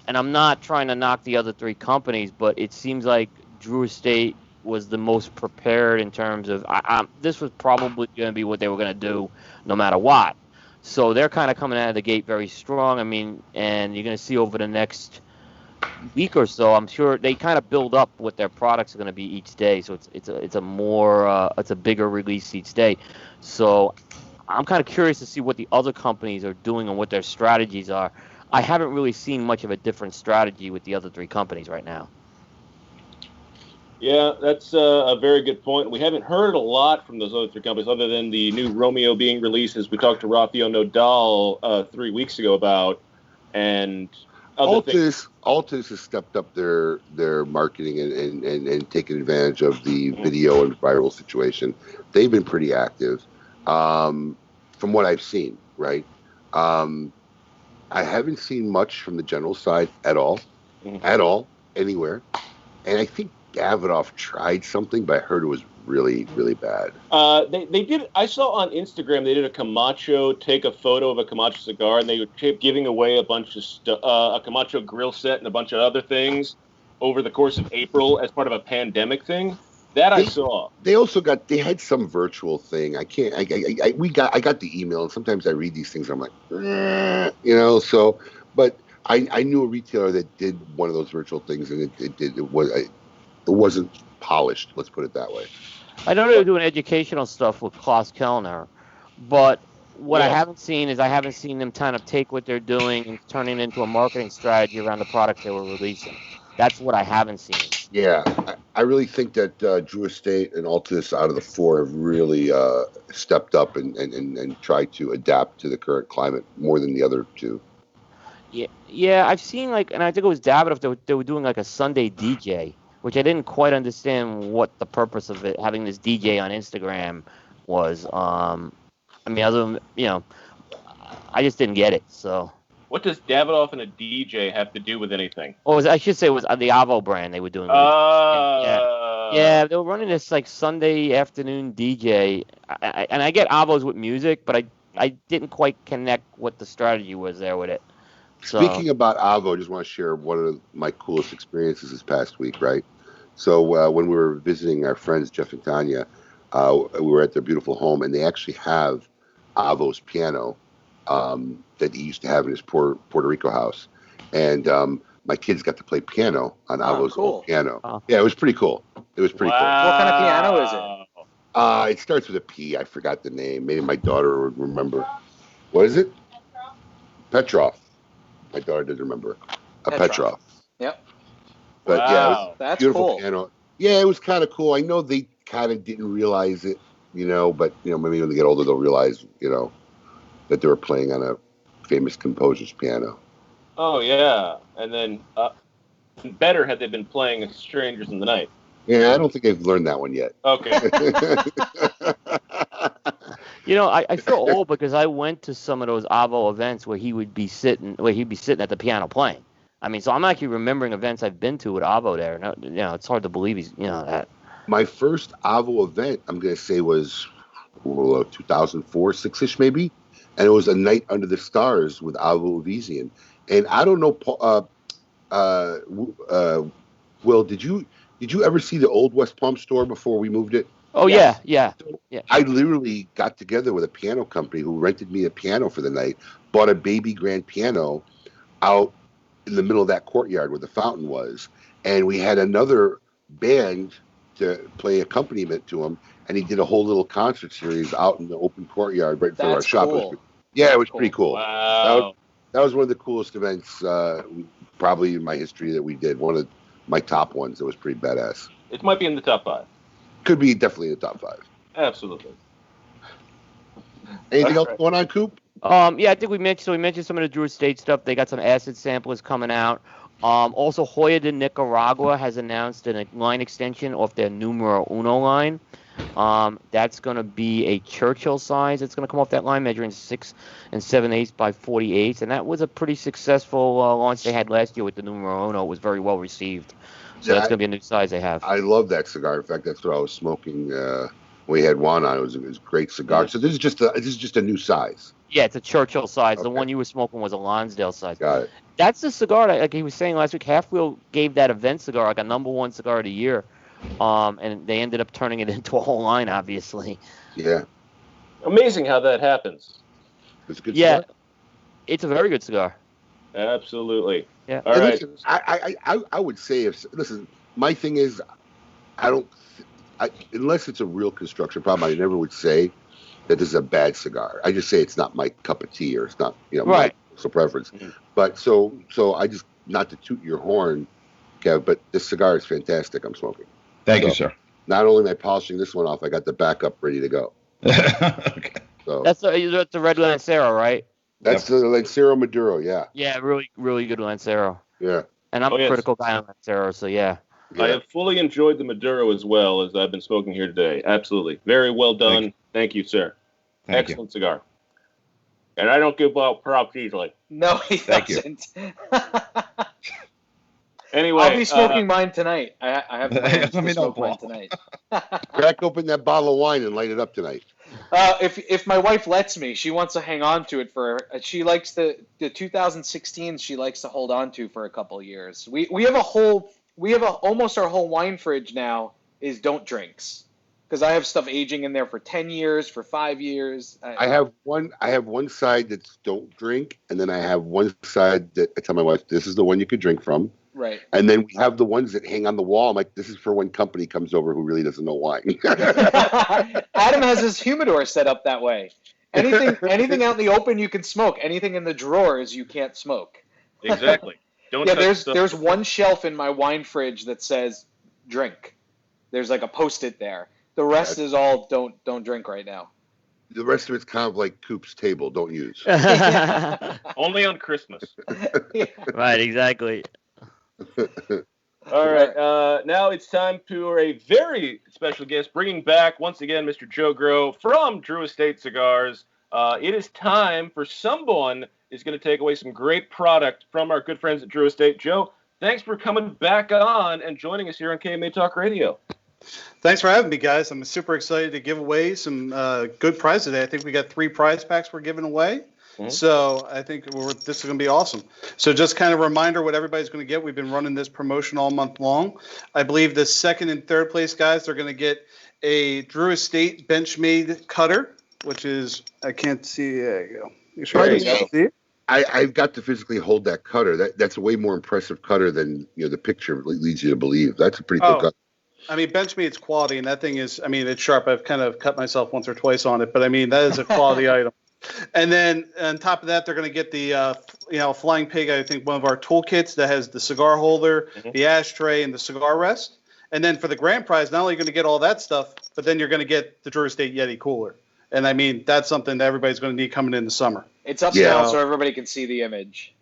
I'm not trying to knock the other 3 companies, but it seems like Drew Estate was the most prepared in terms of this was probably going to be what they were going to do no matter what. So they're kind of coming out of the gate very strong. I mean, and you're going to see over the next week or so, I'm sure they kind of build up what their products are going to be each day. So it's a bigger release each day. So I'm kind of curious to see what the other companies are doing and what their strategies are. I haven't really seen much of a different strategy with the other 3 companies right now. Yeah, that's a very good point. We haven't heard a lot from those other 3 companies other than the new Romeo being released, as we talked to Rafael Nodal 3 weeks ago about, and other things. Altus has stepped up their marketing and taken advantage of the video and viral situation. They've been pretty active from what I've seen, right? I haven't seen much from the general side at all, anywhere. And I think Davidoff tried something, but I heard it was really, really bad. They did. I saw on Instagram they did a Camacho, take a photo of a Camacho cigar, and they kept giving away a bunch of a Camacho grill set and a bunch of other things over the course of April as part of a pandemic thing. I saw. They also they had some virtual thing. I got the email, and sometimes I read these things. And I'm like, So, but I knew a retailer that did one of those virtual things, and it wasn't polished. Let's put it that way. I know they were doing educational stuff with Klaus Kellner, but what I haven't seen is them kind of take what they're doing and turn it into a marketing strategy around the product they were releasing. That's what I haven't seen. Yeah, I really think that Drew Estate and Altus out of the 4 have really stepped up and tried to adapt to the current climate more than the other 2. Yeah, I've seen and I think it was Davidoff, they were doing like a Sunday DJ, which I didn't quite understand what the purpose of it, having this DJ on Instagram was. I mean, other than, I just didn't get it, so. What does Davidoff and a DJ have to do with anything? I should say it was the Avo brand they were doing. Yeah, they were running this Sunday afternoon DJ. And I get Avos with music, but I didn't quite connect what the strategy was there with it. So. Speaking about Avo, I just want to share one of my coolest experiences this past week, right? So when we were visiting our friends, Jeff and Tanya, We were at their beautiful home, and they actually have Avo's piano that he used to have in his Puerto Rico house. And my kids got to play piano on Avo's old piano. Oh. Yeah, it was pretty cool. It was pretty cool. What kind of piano is it? It starts with a P. I forgot the name. Maybe my daughter would remember. What is it? Petrov. My daughter did remember. A Petrov. Yep. But yeah, it was that's beautiful cool. piano. Yeah, it was kind of cool. I know they kind of didn't realize it, but maybe when they get older they'll realize, that they were playing on a famous composer's piano. Oh yeah, and then better had they been playing Strangers in the Night. Yeah, I don't think they've learned that one yet. Okay. I feel old because I went to some of those Avo events where he'd be sitting at the piano playing. I mean, so I'm actually remembering events I've been to with Avo there. It's hard to believe he's that. My first Avo event, I'm going to say, was 2004, 6-ish maybe, and it was a night under the stars with Avo Vizian. And I don't know, Will, did you ever see the old West Palm store before we moved it? Oh, yes. Yeah. I literally got together with a piano company who rented me a piano for the night, bought a baby grand piano out in the middle of that courtyard where the fountain was, and we had another band to play accompaniment to him, and he did a whole little concert series out in the open courtyard right in front of our shop. Cool. It was pretty cool. Wow. That was one of the coolest events probably in my history that we did. One of my top ones. It was pretty badass. It might be in the top 5. Could be definitely in the top 5. Absolutely. Anything else going on, Coop? I think we mentioned some of the Drew Estate stuff. They got some acid samplers coming out. Also, Joya de Nicaragua has announced a line extension off their Numero Uno line. That's going to be a Churchill size. It's going to come off that line, measuring 6 7/8 by 48, and that was a pretty successful launch they had last year with the Numero Uno. It was very well received. So that's going to be a new size they have. I love that cigar. In fact, that's what I was smoking when we had Juan on. It was a great cigar. So this is just a new size. Yeah, it's a Churchill size. Okay. The one you were smoking was a Lonsdale size. Got it. That's the cigar that, like he was saying last week, Half Wheel gave that event cigar like a #1 cigar of the year. And they ended up turning it into a whole line, obviously. Yeah. Amazing how that happens. It's a good cigar. It's a very good cigar. Absolutely. Yeah. All right. Listen, I would say my thing is, unless it's a real construction problem, I never would say that this is a bad cigar. I just say it's not my cup of tea, or it's not, my personal preference. Mm-hmm. But so I just, not to toot your horn, Kev, but this cigar is fantastic. I'm smoking. Thank you, sir. Not only am I polishing this one off, I got the backup ready to go. Okay. So that's the red Lancero, right? That's the Lancero Maduro, yeah. Yeah, really, really good Lancero. Yeah. And I'm a critical guy on Lancero, so yeah. I have fully enjoyed the Maduro as well as I've been smoking here today. Absolutely. Very well done. Thank you, sir. Excellent cigar. And I don't give out props easily. No, he doesn't. Anyway, I'll be smoking mine tonight. I have plans to smoke mine tonight. Crack open that bottle of wine and light it up tonight. If my wife lets me, she wants to hang on to it she likes the 2016. She likes to hold on to for a couple of years. We have almost our whole wine fridge now is don't drinks, because I have stuff aging in there for 10 years, for 5 years. I have one side that's don't drink, and then I have one side that I tell my wife, this is the one you could drink from. Right. And then we have the ones that hang on the wall. I'm like, this is for when company comes over who really doesn't know wine. Adam has his humidor set up that way. Anything out in the open you can smoke. Anything in the drawers you can't smoke. Exactly. There's one shelf in my wine fridge that says drink. There's like a Post-it there. The rest is all don't drink right now. The rest of it's kind of like Coop's table. Don't use. Only on Christmas. Right, exactly. All right. Now it's time for a very special guest, bringing back, once again, Mr. Joe Groh from Drew Estate Cigars. It is time for someone is going to take away some great product from our good friends at Drew Estate. Joe, thanks for coming back on and joining us here on KMA Talk Radio. Thanks for having me, guys. I'm super excited to give away some good prizes today. I think we got 3 prize packs we're giving away. So I think this is going to be awesome. So just kind of a reminder what everybody's going to get. We've been running this promotion all month long. I believe the second and third place guys are going to get a Drew Estate Benchmade cutter, which is, I can't see. There you go. You sure you can see it? I've got to physically hold that cutter. That's a way more impressive cutter than the picture leads you to believe. That's a pretty cool cutter. I mean, Benchmade's quality, and that thing is, I mean, it's sharp. I've kind of cut myself once or twice on it, but I mean, that is a quality item. And then on top of that, they're going to get the, Flying Pig, I think one of our toolkits that has the cigar holder, the ashtray, and the cigar rest. And then for the grand prize, not only are you going to get all that stuff, but then you're going to get the Drew Estate Yeti cooler. And I mean, that's something that everybody's going to need coming in the summer. It's up now so everybody can see the image.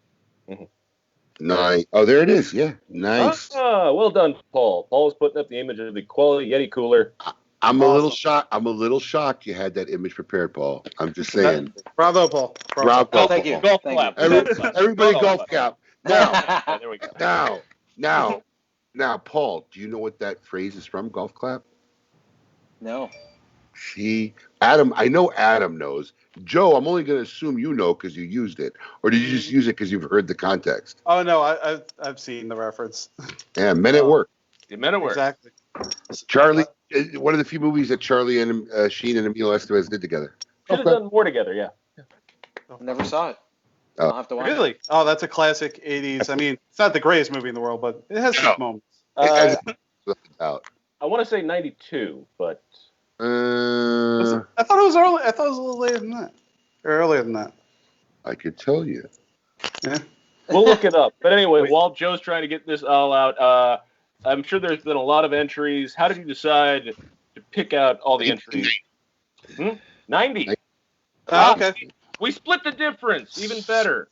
Nice. Oh, there it is. Yeah, nice. Well done, Paul. Paul's putting up the image of the quality Yeti cooler. I'm a little shocked. I'm a little shocked you had that image prepared, Paul. I'm just saying. Bravo, Paul. Bravo. Oh, thank you. Golf clap. Everybody golf clap. Now, there we go. Now, Paul, do you know what that phrase is from, golf clap? No. See, Adam, I know Adam knows. Joe, I'm only going to assume you know because you used it. Or did you just use it because you've heard the context? Oh, no, I've seen the reference. Yeah, Men at Work. The Men at Work. Exactly. Charlie, one of the few movies that Charlie and Sheen and Emilio Estevez did together. Should have done more together, yeah. Never saw it. I'll have to watch Really? it. Oh, that's a classic 80s. I mean, it's not the greatest movie in the world, but it has some moments. I want to say 92, but... I thought it was early. I thought it was a little later than that. Or earlier than that. I could tell you. Yeah. We'll look it up. But anyway, while Joe's trying to get this all out, I'm sure there's been a lot of entries. How did you decide to pick out all the entries? 90. Okay. We split the difference. Even better.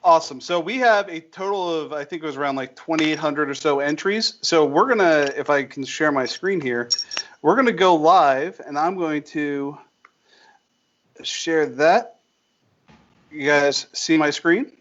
Awesome. So we have a total of, I think it was around like 2,800 or so entries. So we're going to, if I can share my screen here, we're going to go live, and I'm going to share that. You guys see my screen?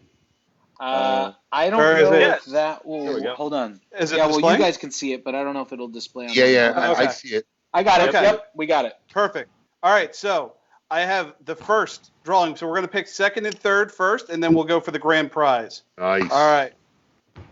I don't know if that will. Hold on. Is it well, displaying? you guys can see it, but I don't know if it'll display on I see it. I got it. Okay. Yep, we got it. Perfect. All right, so I have the first drawing. So we're going to pick second and third first, and then we'll go for the grand prize. Nice. All right.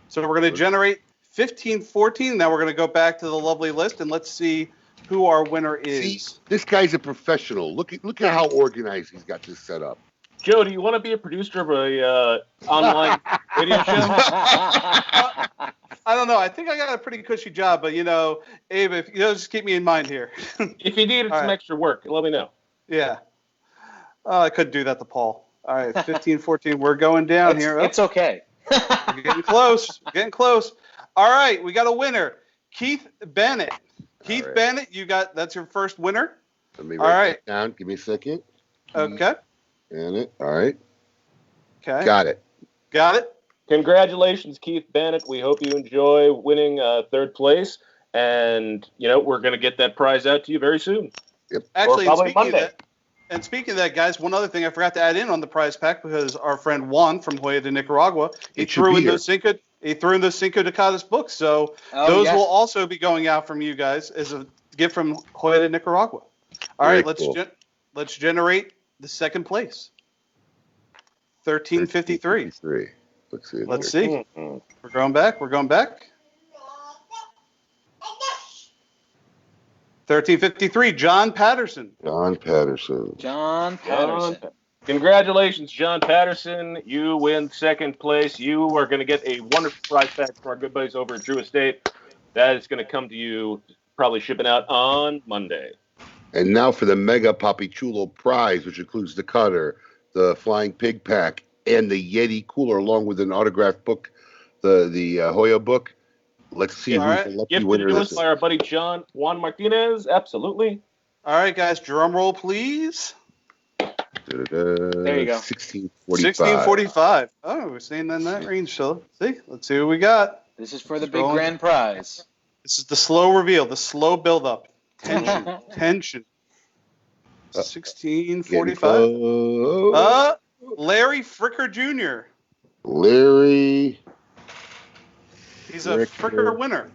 So we're going to generate 1514. Now we're going to go back to the lovely list, and let's see who our winner is. See, this guy's a professional. Look at how organized he's got this set up. Joe, do you want to be a producer of a online radio show? I don't know. I think I got a pretty cushy job, but Abe, if just keep me in mind here. If you needed some extra work, let me know. Yeah. I couldn't do that to Paul. All right, 1514. We're going down here. It's okay. We're getting close. We're getting close. All right, we got a winner. Keith Bennett. Keith Bennett, that's your first winner. Let me write that down. Give me a second. Okay. Bennett. All right. Okay. Got it. Congratulations, Keith Bennett. We hope you enjoy winning third place. And, we're going to get that prize out to you very soon. Yep. Actually, or probably Monday. Speaking of that, guys, one other thing I forgot to add in on the prize pack, because our friend Juan from Hoya de Nicaragua, he threw in those Cinco de Cadas books. So those will also be going out from you guys as a gift from Hoya de Nicaragua. All right, let's generate the second place. 1353. Let's see. We're going back. 1353. John Patterson. Congratulations, John Patterson. You win second place. You are going to get a wonderful prize pack from our good buddies over at Drew Estate. That is going to come to you, probably shipping out on Monday. And now for the Mega Papi Chulo prize, which includes the cutter, the Flying Pig pack, and the Yeti cooler, along with an autographed book, the Hoya book. Let's see who's the lucky winner. Gifted by our buddy Juan Martinez. Absolutely. All right, guys, drum roll, please. There you go. 1645. Oh, we're staying in that range, so let's see what we got. This is for the big grand prize. This is the slow reveal, the slow build-up. Tension. 1645. Larry Fricker Jr. He's a Fricker winner.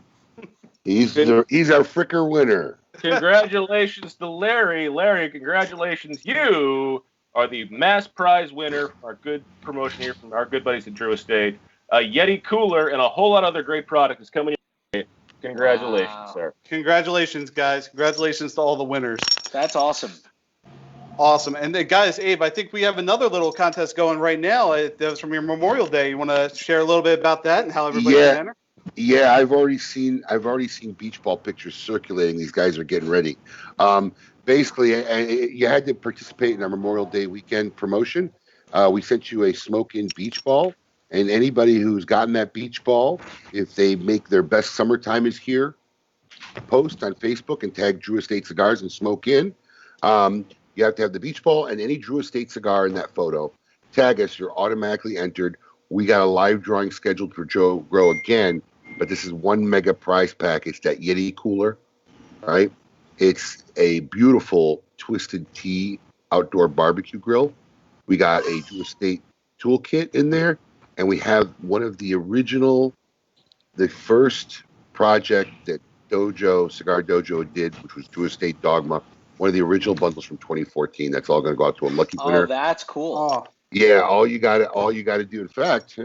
He's our Fricker winner. Congratulations to Larry. Larry, congratulations. You are the mass prize winner, our good promotion here from our good buddies at Drew Estate. A Yeti cooler and a whole lot of other great product is coming your way. Congratulations, sir. Congratulations, guys. Congratulations to all the winners. That's awesome. Awesome. And guys, Abe, I think we have another little contest going right now. That was from your Memorial Day. You want to share a little bit about that and how everybody can enter? Yeah, I've already seen beach ball pictures circulating. These guys are getting ready. Basically, you had to participate in our Memorial Day weekend promotion. We sent you a Smoke Inn beach ball, and anybody who's gotten that beach ball, if they make their best summertime is here post on Facebook and tag Drew Estate Cigars and Smoke Inn. You have to have the beach ball and any Drew Estate cigar in that photo. Tag us. You're automatically entered. We got a live drawing scheduled for Joe Grow again, but this is one mega prize pack. It's that Yeti cooler, right? It's a beautiful Twisted Tea outdoor barbecue grill. We got a Drew Estate toolkit in there, and we have one of the first project that Cigar Dojo did, which was Drew Estate Dogma. One of the original bundles from 2014. That's all going to go out to a lucky winner. Oh, that's cool. Oh. Yeah, all you got to do. In fact,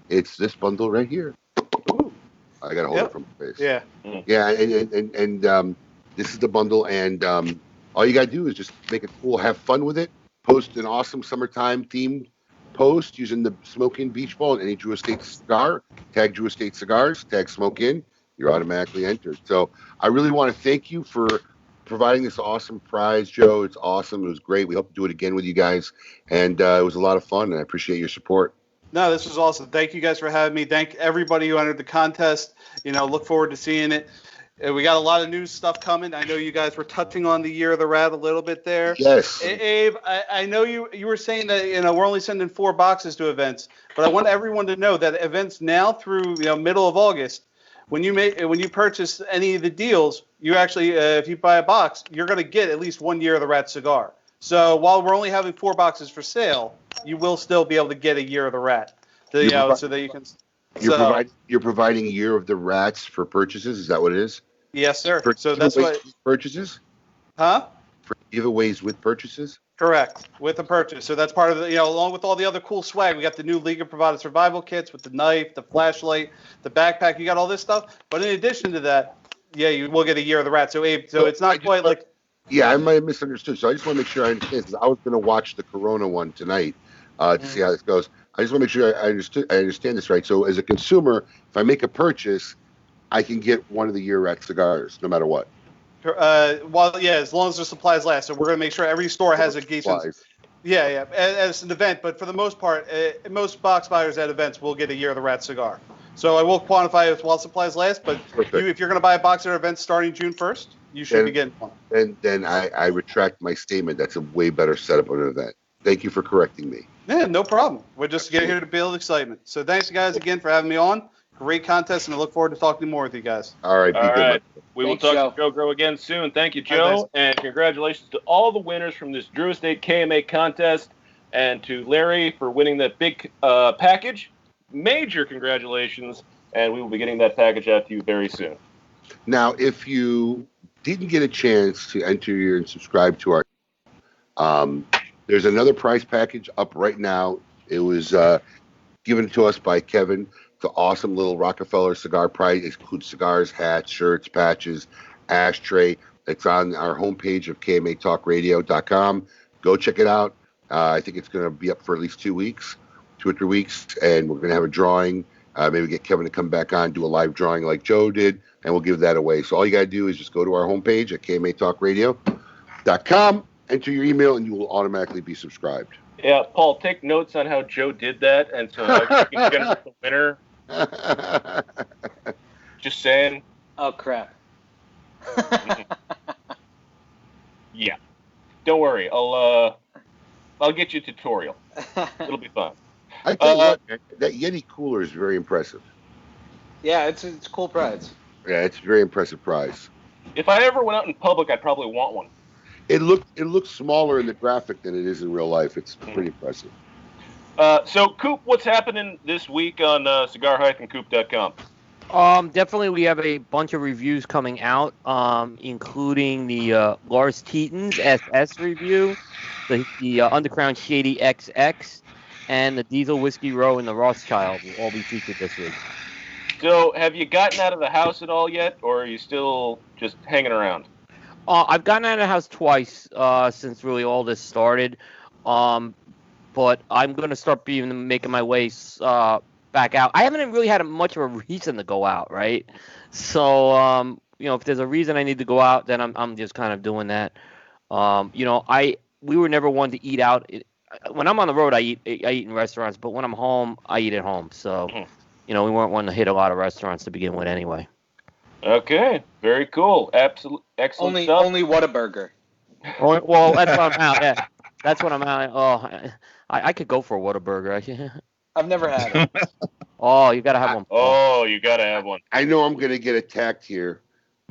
it's this bundle right here. I got to hold it from my face. Yeah. Yeah, and this is the bundle, and all you got to do is just make it cool, have fun with it, post an awesome summertime themed post using the Smoke Inn beach ball and any Drew Estate cigar. Tag Drew Estate Cigars, tag Smoke Inn. You're automatically entered. So I really want to thank you for providing this awesome prize, Joe. It's awesome. It was great. We hope to do it again with you guys. And it was a lot of fun, and I appreciate your support. No, this was awesome. Thank you guys for having me. Thank everybody who entered the contest. Look forward to seeing it. We got a lot of new stuff coming. I know you guys were touching on the Year of the Rat a little bit there. Yes. Abe, I know you were saying that we're only sending 4 boxes to events, but I want everyone to know that events now through middle of August, when you purchase any of the deals, you actually, if you buy a box, you're going to get at least 1 Year of the Rat cigar. So while we're only having 4 boxes for sale, you will still be able to get a Year of the Rat. So that you can. You're providing Year of the Rats for purchases. Is that what it is? Yes, sir. So that's what purchases. Huh? For giveaways with purchases. Correct, with a purchase. So that's part of the, along with all the other cool swag. We got the new League of Provided Survival kits with the knife, the flashlight, the backpack. You got all this stuff. But in addition to that, yeah, you will get a Year of the Rat. So Abe, it's not quite like. Yeah, I might have misunderstood. So I just want to make sure I understand. Because I was going to watch the Corona one tonight to see how this goes. I just want to make sure I understand this right. So as a consumer, if I make a purchase, I can get one of the Year Rat cigars, no matter what. As long as the supplies last. So we're going to make sure every store has a decent. Yeah, as an event. But for the most part, most box buyers at events will get a Year of the Rat cigar. So I will quantify it while supplies last. But if you're going to buy a box at events starting June 1st, you should be getting one. And then I retract my statement. That's a way better setup of an event. Thank you for correcting me. Yeah, no problem. We're just getting here to build excitement. So thanks, guys, again for having me on. Great contest, and I look forward to talking more with you guys. All right. All right. We will talk to Joe Grow again soon. Thank you, Joe. And congratulations to all the winners from this Drew Estate KMA contest, and to Larry for winning that big package. Major congratulations, and we will be getting that package out to you very soon. Now, if you didn't get a chance to enter and subscribe to our there's another prize package up right now. It was given to us by Kevin. It's an awesome little Rockefeller cigar prize. It includes cigars, hats, shirts, patches, ashtray. It's on our homepage of KMATalkRadio.com. Go check it out. I think it's going to be up for at least 2 weeks, 2 or 3 weeks, and we're going to have a drawing. Maybe get Kevin to come back on, do a live drawing like Joe did, and we'll give that away. So all you got to do is just go to our homepage at KMATalkRadio.com, enter your email, and you will automatically be subscribed. Yeah, Paul, take notes on how Joe did that, and so you can generate the winner. Just saying. Oh, crap. Yeah. Don't worry. I'll get you a tutorial. It'll be fun. I tell you what, that Yeti cooler is very impressive. Yeah, it's a cool prize. Yeah, it's a very impressive prize. If I ever went out in public, I'd probably want one. It looks smaller in the graphic than it is in real life. It's pretty impressive. So, Coop, what's happening this week on cigar-coop.com? Definitely we have a bunch of reviews coming out, including the Lars Teton's SS review, the Underground Shady XX, and the Diesel Whiskey Row and the Rothschild will all be featured this week. So, have you gotten out of the house at all yet, or are you still just hanging around? I've gotten out of the house twice since really all this started, but I'm going to start making my way back out. I haven't really had much of a reason to go out, right? So, if there's a reason I need to go out, then I'm just kind of doing that. We were never one to eat out. When I'm on the road, I eat in restaurants, but when I'm home, I eat at home. So, we weren't one to hit a lot of restaurants to begin with anyway. Okay, very cool. Excellent stuff. Only Whataburger. Well, that's what I'm out. Yeah, that's what I'm out. Oh, I could go for a Whataburger. I've never had it. Oh, you gotta have one. Oh, you gotta have one. I know I'm gonna get attacked here,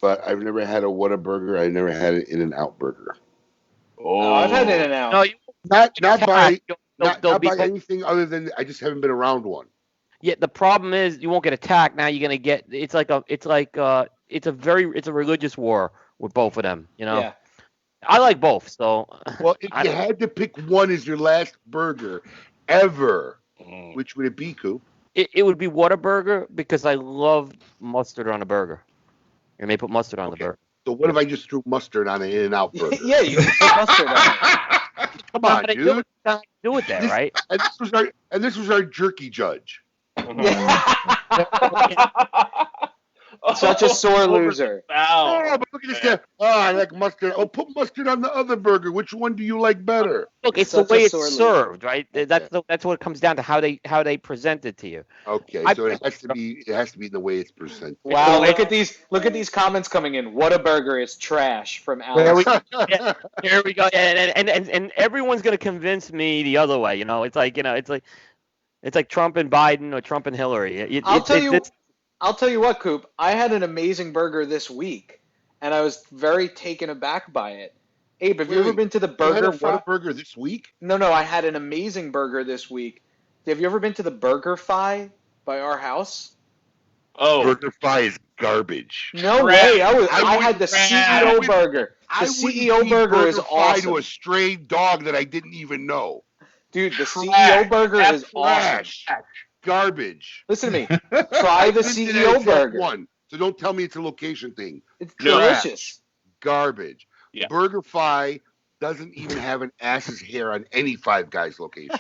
but I've never had a Whataburger. I never had an In-N-Out burger. Oh, I've had In-N-Out. No, not by anything other than I just haven't been around one. Yeah, the problem is you won't get attacked. Now you're gonna get. It's a religious war with both of them. Yeah. I like both. So. Well, if you had to pick one as your last burger ever, which would it be, Coop? It would be Whataburger because I love mustard on a burger. And they put mustard on the burger. So what if I just threw mustard on an In-N-Out burger? Yeah, you can put mustard on it. Come on, dude. Do it there, right? And this was our jerky judge. Such a sore loser. Oh, but look at this guy. Oh, I like mustard. Oh, put mustard on the other burger. Which one do you like better? Look, it's the way it's served, right? That's what it comes down to, how they present it to you. Okay, so it has to be the way it's presented. Wow, look at these comments coming in. Whataburger is trash from Alex. There we go. And everyone's gonna convince me the other way. It's like Trump and Biden or Trump and Hillary. I'll tell you what, Coop. I had an amazing burger this week, and I was very taken aback by it. Abe, have you ever been to the Burger You had a burger this week? No, I had an amazing burger this week. Have you ever been to the Burger Fi by our house? Oh, Burger Fi is garbage. No way. I had the CEO burger. The CEO burger is awesome. To a stray dog that I didn't even know. Dude, the CEO burger is awesome. Garbage. Listen to me. Try the CEO burger. One. So don't tell me it's a location thing. It's delicious. Garbage. Yeah. Burger Fi doesn't even have an ass's hair on any Five Guys location.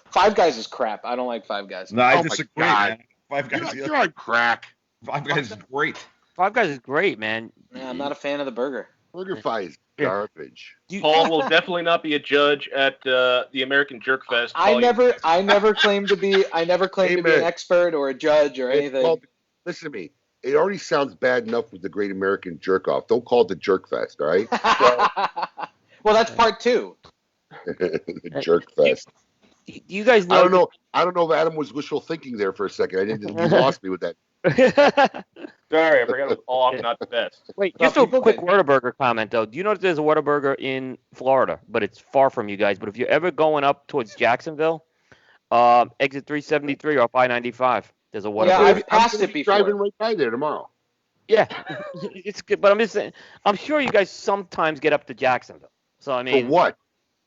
Five Guys is crap. I don't like Five Guys. No, I disagree. Man. Five Guys. You're on crack. Five Guys is great. Five Guys is great, man. Yeah, I'm not a fan of the burger. Burger Fi is garbage. Paul will definitely not be a judge at the American Jerk Fest. I never claimed to be an expert or a judge or anything. Well, listen to me. It already sounds bad enough with the Great American Jerk Off. Don't call it the Jerk Fest, all right? Well, that's part 2. The Jerk Fest. You guys know? I don't know if Adam was wishful thinking there for a second. You lost me with that. Sorry, I forgot it was off, not the best. Wait, just a quick Whataburger comment, though. Do you know that there's a Whataburger in Florida, but it's far from you guys? But if you're ever going up towards Jacksonville, exit 373 off I-95, there's a Whataburger. Yeah, I've passed it before. Driving right by there tomorrow. Yeah, it's good. But I'm just saying, I'm sure you guys sometimes get up to Jacksonville. So I mean, for what?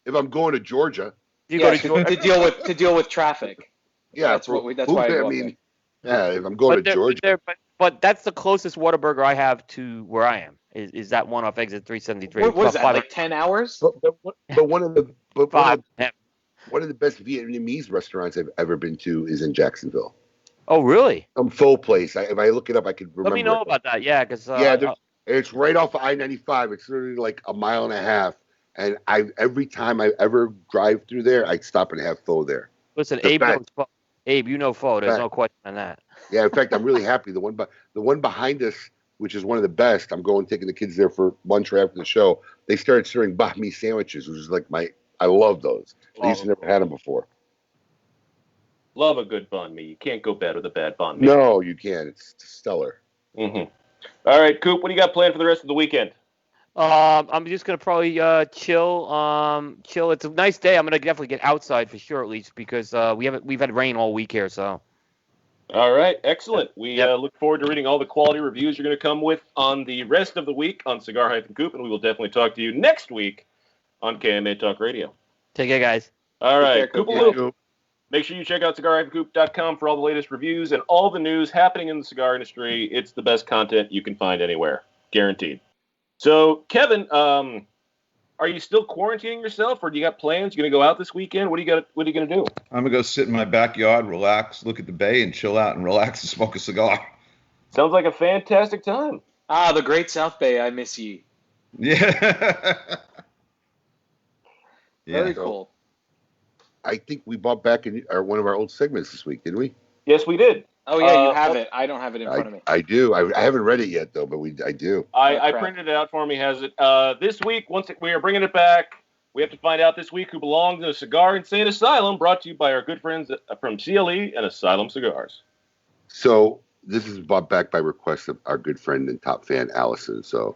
If I'm going to Georgia, to deal with traffic. Yeah, that's why I go there. Yeah, if I'm going to Georgia. But that's the closest Whataburger I have to where I am. Is that one off exit 373? What is that? Like 10 hours? But one of the best Vietnamese restaurants I've ever been to is in Jacksonville. Oh, really? Some faux place. If I look it up, I could remember. Let me know about that. Yeah, because it's right off of I-95. It's literally like a mile and a half. And every time I ever drive through there, I stop and have pho there. Listen, Abe, you know pho. There's no question on that. Yeah, in fact, I'm really happy. The one behind us, which is one of the best, I'm taking the kids there for lunch right after the show. They started serving banh mi sandwiches, which is like I love those. I used to never had them before. Love a good banh mi. You can't go bad with a bad banh mi. No, you can't. It's stellar. Mm-hmm. All right, Coop, what do you got planned for the rest of the weekend? I'm just gonna probably chill. It's a nice day. I'm gonna definitely get outside for sure, at least because we've had rain all week here. So. All right, excellent. We look forward to reading all the quality reviews you're going to come with on the rest of the week on Cigar-Coop, and we will definitely talk to you next week on KMA Talk Radio. Take care, guys. All right, Koopaloop. Make sure you check out cigar-coop.com for all the latest reviews and all the news happening in the cigar industry. It's the best content you can find anywhere, guaranteed. So, Kevin, are you still quarantining yourself, or do you got plans? You going to go out this weekend? What are you going to do? I'm going to go sit in my backyard, relax, look at the bay, and chill out and relax and smoke a cigar. Sounds like a fantastic time. Ah, the great South Bay. I miss ye. Yeah. Very cool. I think we bought back one of our old segments this week, didn't we? Yes, we did. Oh, yeah, you have it. I don't have it in front of me. I do. I haven't read it yet, though, but I do. I printed it out for him. He has it. This week, we are bringing it back, we have to find out this week who belongs in a Cigar Insane Asylum, brought to you by our good friends from CLE and Asylum Cigars. So this is brought back by request of our good friend and top fan, Allison. So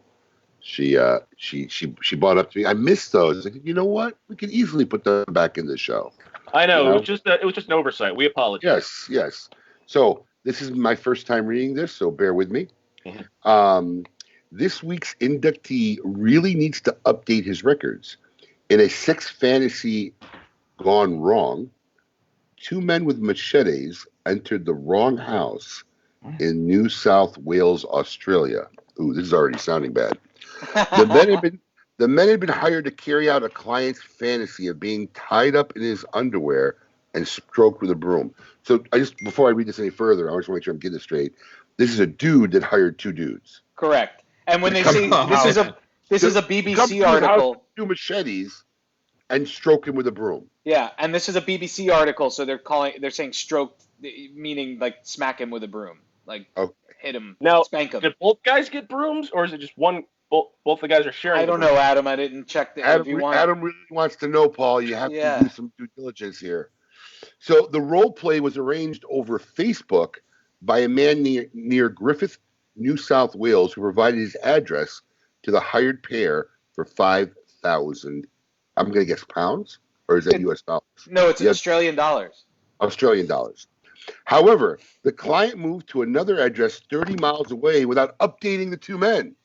she brought up to me. I missed those. I said, you know what? We can easily put them back in the show. I know. You know? It was just an oversight. We apologize. Yes. So this is my first time reading this, so bear with me. Mm-hmm. This week's inductee really needs to update his records. In a sex fantasy gone wrong, two men with machetes entered the wrong house in New South Wales, Australia. Ooh, this is already sounding bad. The men had been hired to carry out a client's fantasy of being tied up in his underwear and stroked with a broom. So before I read this any further, I just want to make sure I'm getting this straight. This is a dude that hired two dudes. Correct. And when they say this is a BBC article, two machetes and stroke him with a broom. Yeah, and this is a BBC article, so they're saying stroke, meaning like smack him with a broom, like hit him, spank him. Did both guys get brooms, or is it just one? Both the guys are sharing. I don't know, Adam. I didn't check the. Adam really wants to know, Paul. You have to do some due diligence here. So the role play was arranged over Facebook by a man near Griffith, New South Wales, who provided his address to the hired pair for 5,000. I'm going to guess pounds, or is that U.S. dollars? No, it's Australian dollars. Australian dollars. However, the client moved to another address 30 miles away without updating the two men.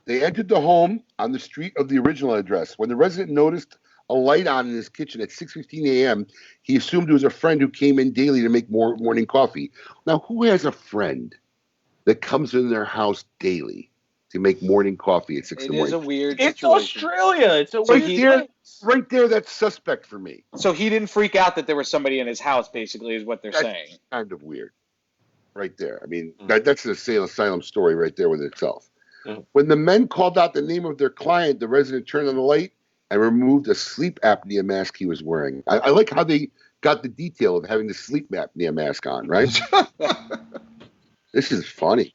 They entered the home on the street of the original address. When the resident noticed a light on in his kitchen at 6:15 a.m., he assumed it was a friend who came in daily to make morning coffee. Now, who has a friend that comes in their house daily to make morning coffee at 6 in the morning? It is a weird situation. It's Australia. It's a weird place. Right there, that's suspect for me. So he didn't freak out that there was somebody in his house, basically, is what they're saying. Kind of weird. Right there. I mean, that's an asylum story right there with itself. When the men called out the name of their client, the resident turned on the light and removed a sleep apnea mask he was wearing. I like how they got the detail of having the sleep apnea mask on, right? This is funny.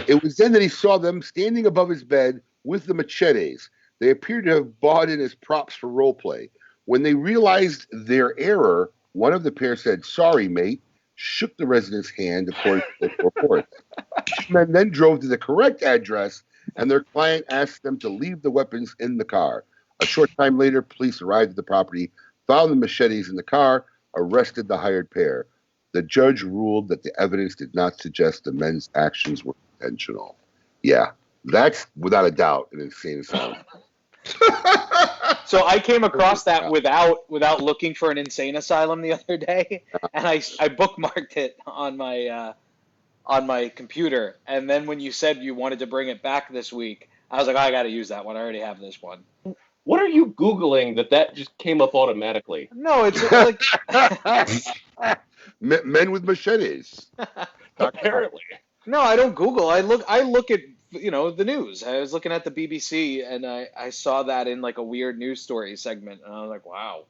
It was then that he saw them standing above his bed with the machetes. They appeared to have bought in as props for role play. When they realized their error, one of the pair said, "Sorry, mate," shook the resident's hand according to the report. The men then drove to the correct address, and their client asked them to leave the weapons in the car. A short time later, police arrived at the property, found the machetes in the car, arrested the hired pair. The judge ruled that the evidence did not suggest the men's actions were intentional. Yeah, that's without a doubt an insane asylum. So I came across that without looking for an insane asylum the other day, and I bookmarked it on my computer. And then when you said you wanted to bring it back this week, I was like, I got to use that one. I already have this one. What are you Googling that just came up automatically? No, it's like men with machetes. Apparently. No, I don't Google. I look at the news. I was looking at the BBC and I saw that in like a weird news story segment, and I was like, wow.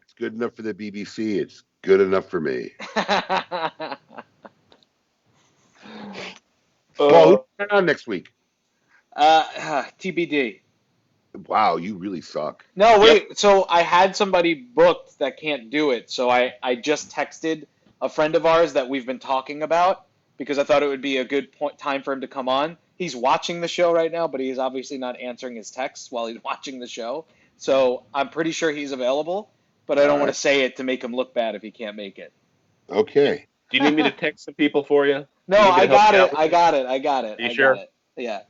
It's good enough for the BBC. It's good enough for me. Paul, who's going on next week? TBD. Wow, you really suck. No, wait. Yep. So I had somebody booked that can't do it. So I just texted a friend of ours that we've been talking about because I thought it would be a good time for him to come on. He's watching the show right now, but he's obviously not answering his texts while he's watching the show. So I'm pretty sure he's available, but I don't want to say it to make him look bad if he can't make it. Okay. Do you need me to text some people for you? No, I got it. I got it. You sure? Got it. Yeah.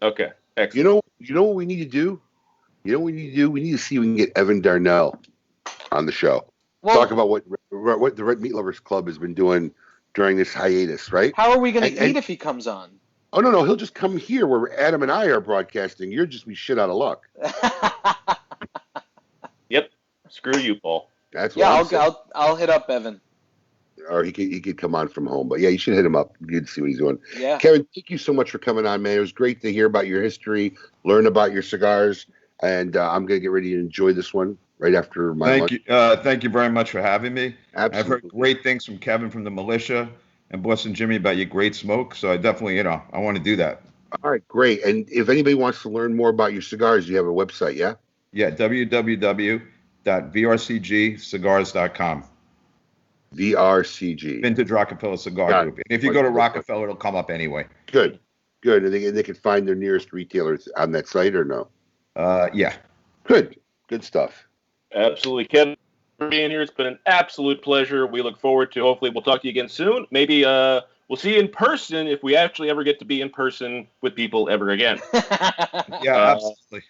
Okay. Excellent. You know what we need to do? You know what we need to do? We need to see if we can get Evan Darnell on the show. Well, talk about what the Red Meat Lovers Club has been doing during this hiatus, right? How are we going to eat if he comes on? Oh, no, he'll just come here where Adam and I are broadcasting. You're just be shit out of luck. Yep. Screw you, Paul. That's what I'll hit up Evan. Or he could come on from home. But yeah, you should hit him up. Good to see what he's doing. Yeah. Kevin, thank you so much for coming on, man. It was great to hear about your history, learn about your cigars, and I'm going to get ready to enjoy this one right after my lunch. Thank you very much for having me. Absolutely. I've heard great things from Kevin from the Militia and Boston Jimmy about your great smoke, so I definitely, I want to do that. All right, great. And if anybody wants to learn more about your cigars, you have a website, yeah? Yeah, www.vrcgcigars.com. VRCG. Vintage Rockefeller Cigar Group. And if you go to Rockefeller, it'll come up anyway. Good. And they can find their nearest retailers on that site or no? Yeah. Good stuff. Absolutely. Kevin, for being here. It's been an absolute pleasure. We look forward to, hopefully we'll talk to you again soon. Maybe we'll see you in person if we actually ever get to be in person with people ever again. Yeah, absolutely.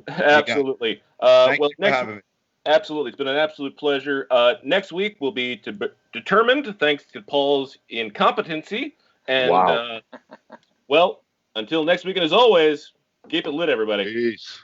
Absolutely. Thank you for having me. Absolutely. It's been an absolute pleasure. Next week will be determined thanks to Paul's incompetency. And, wow. Well, until next week, and as always, keep it lit, everybody. Peace.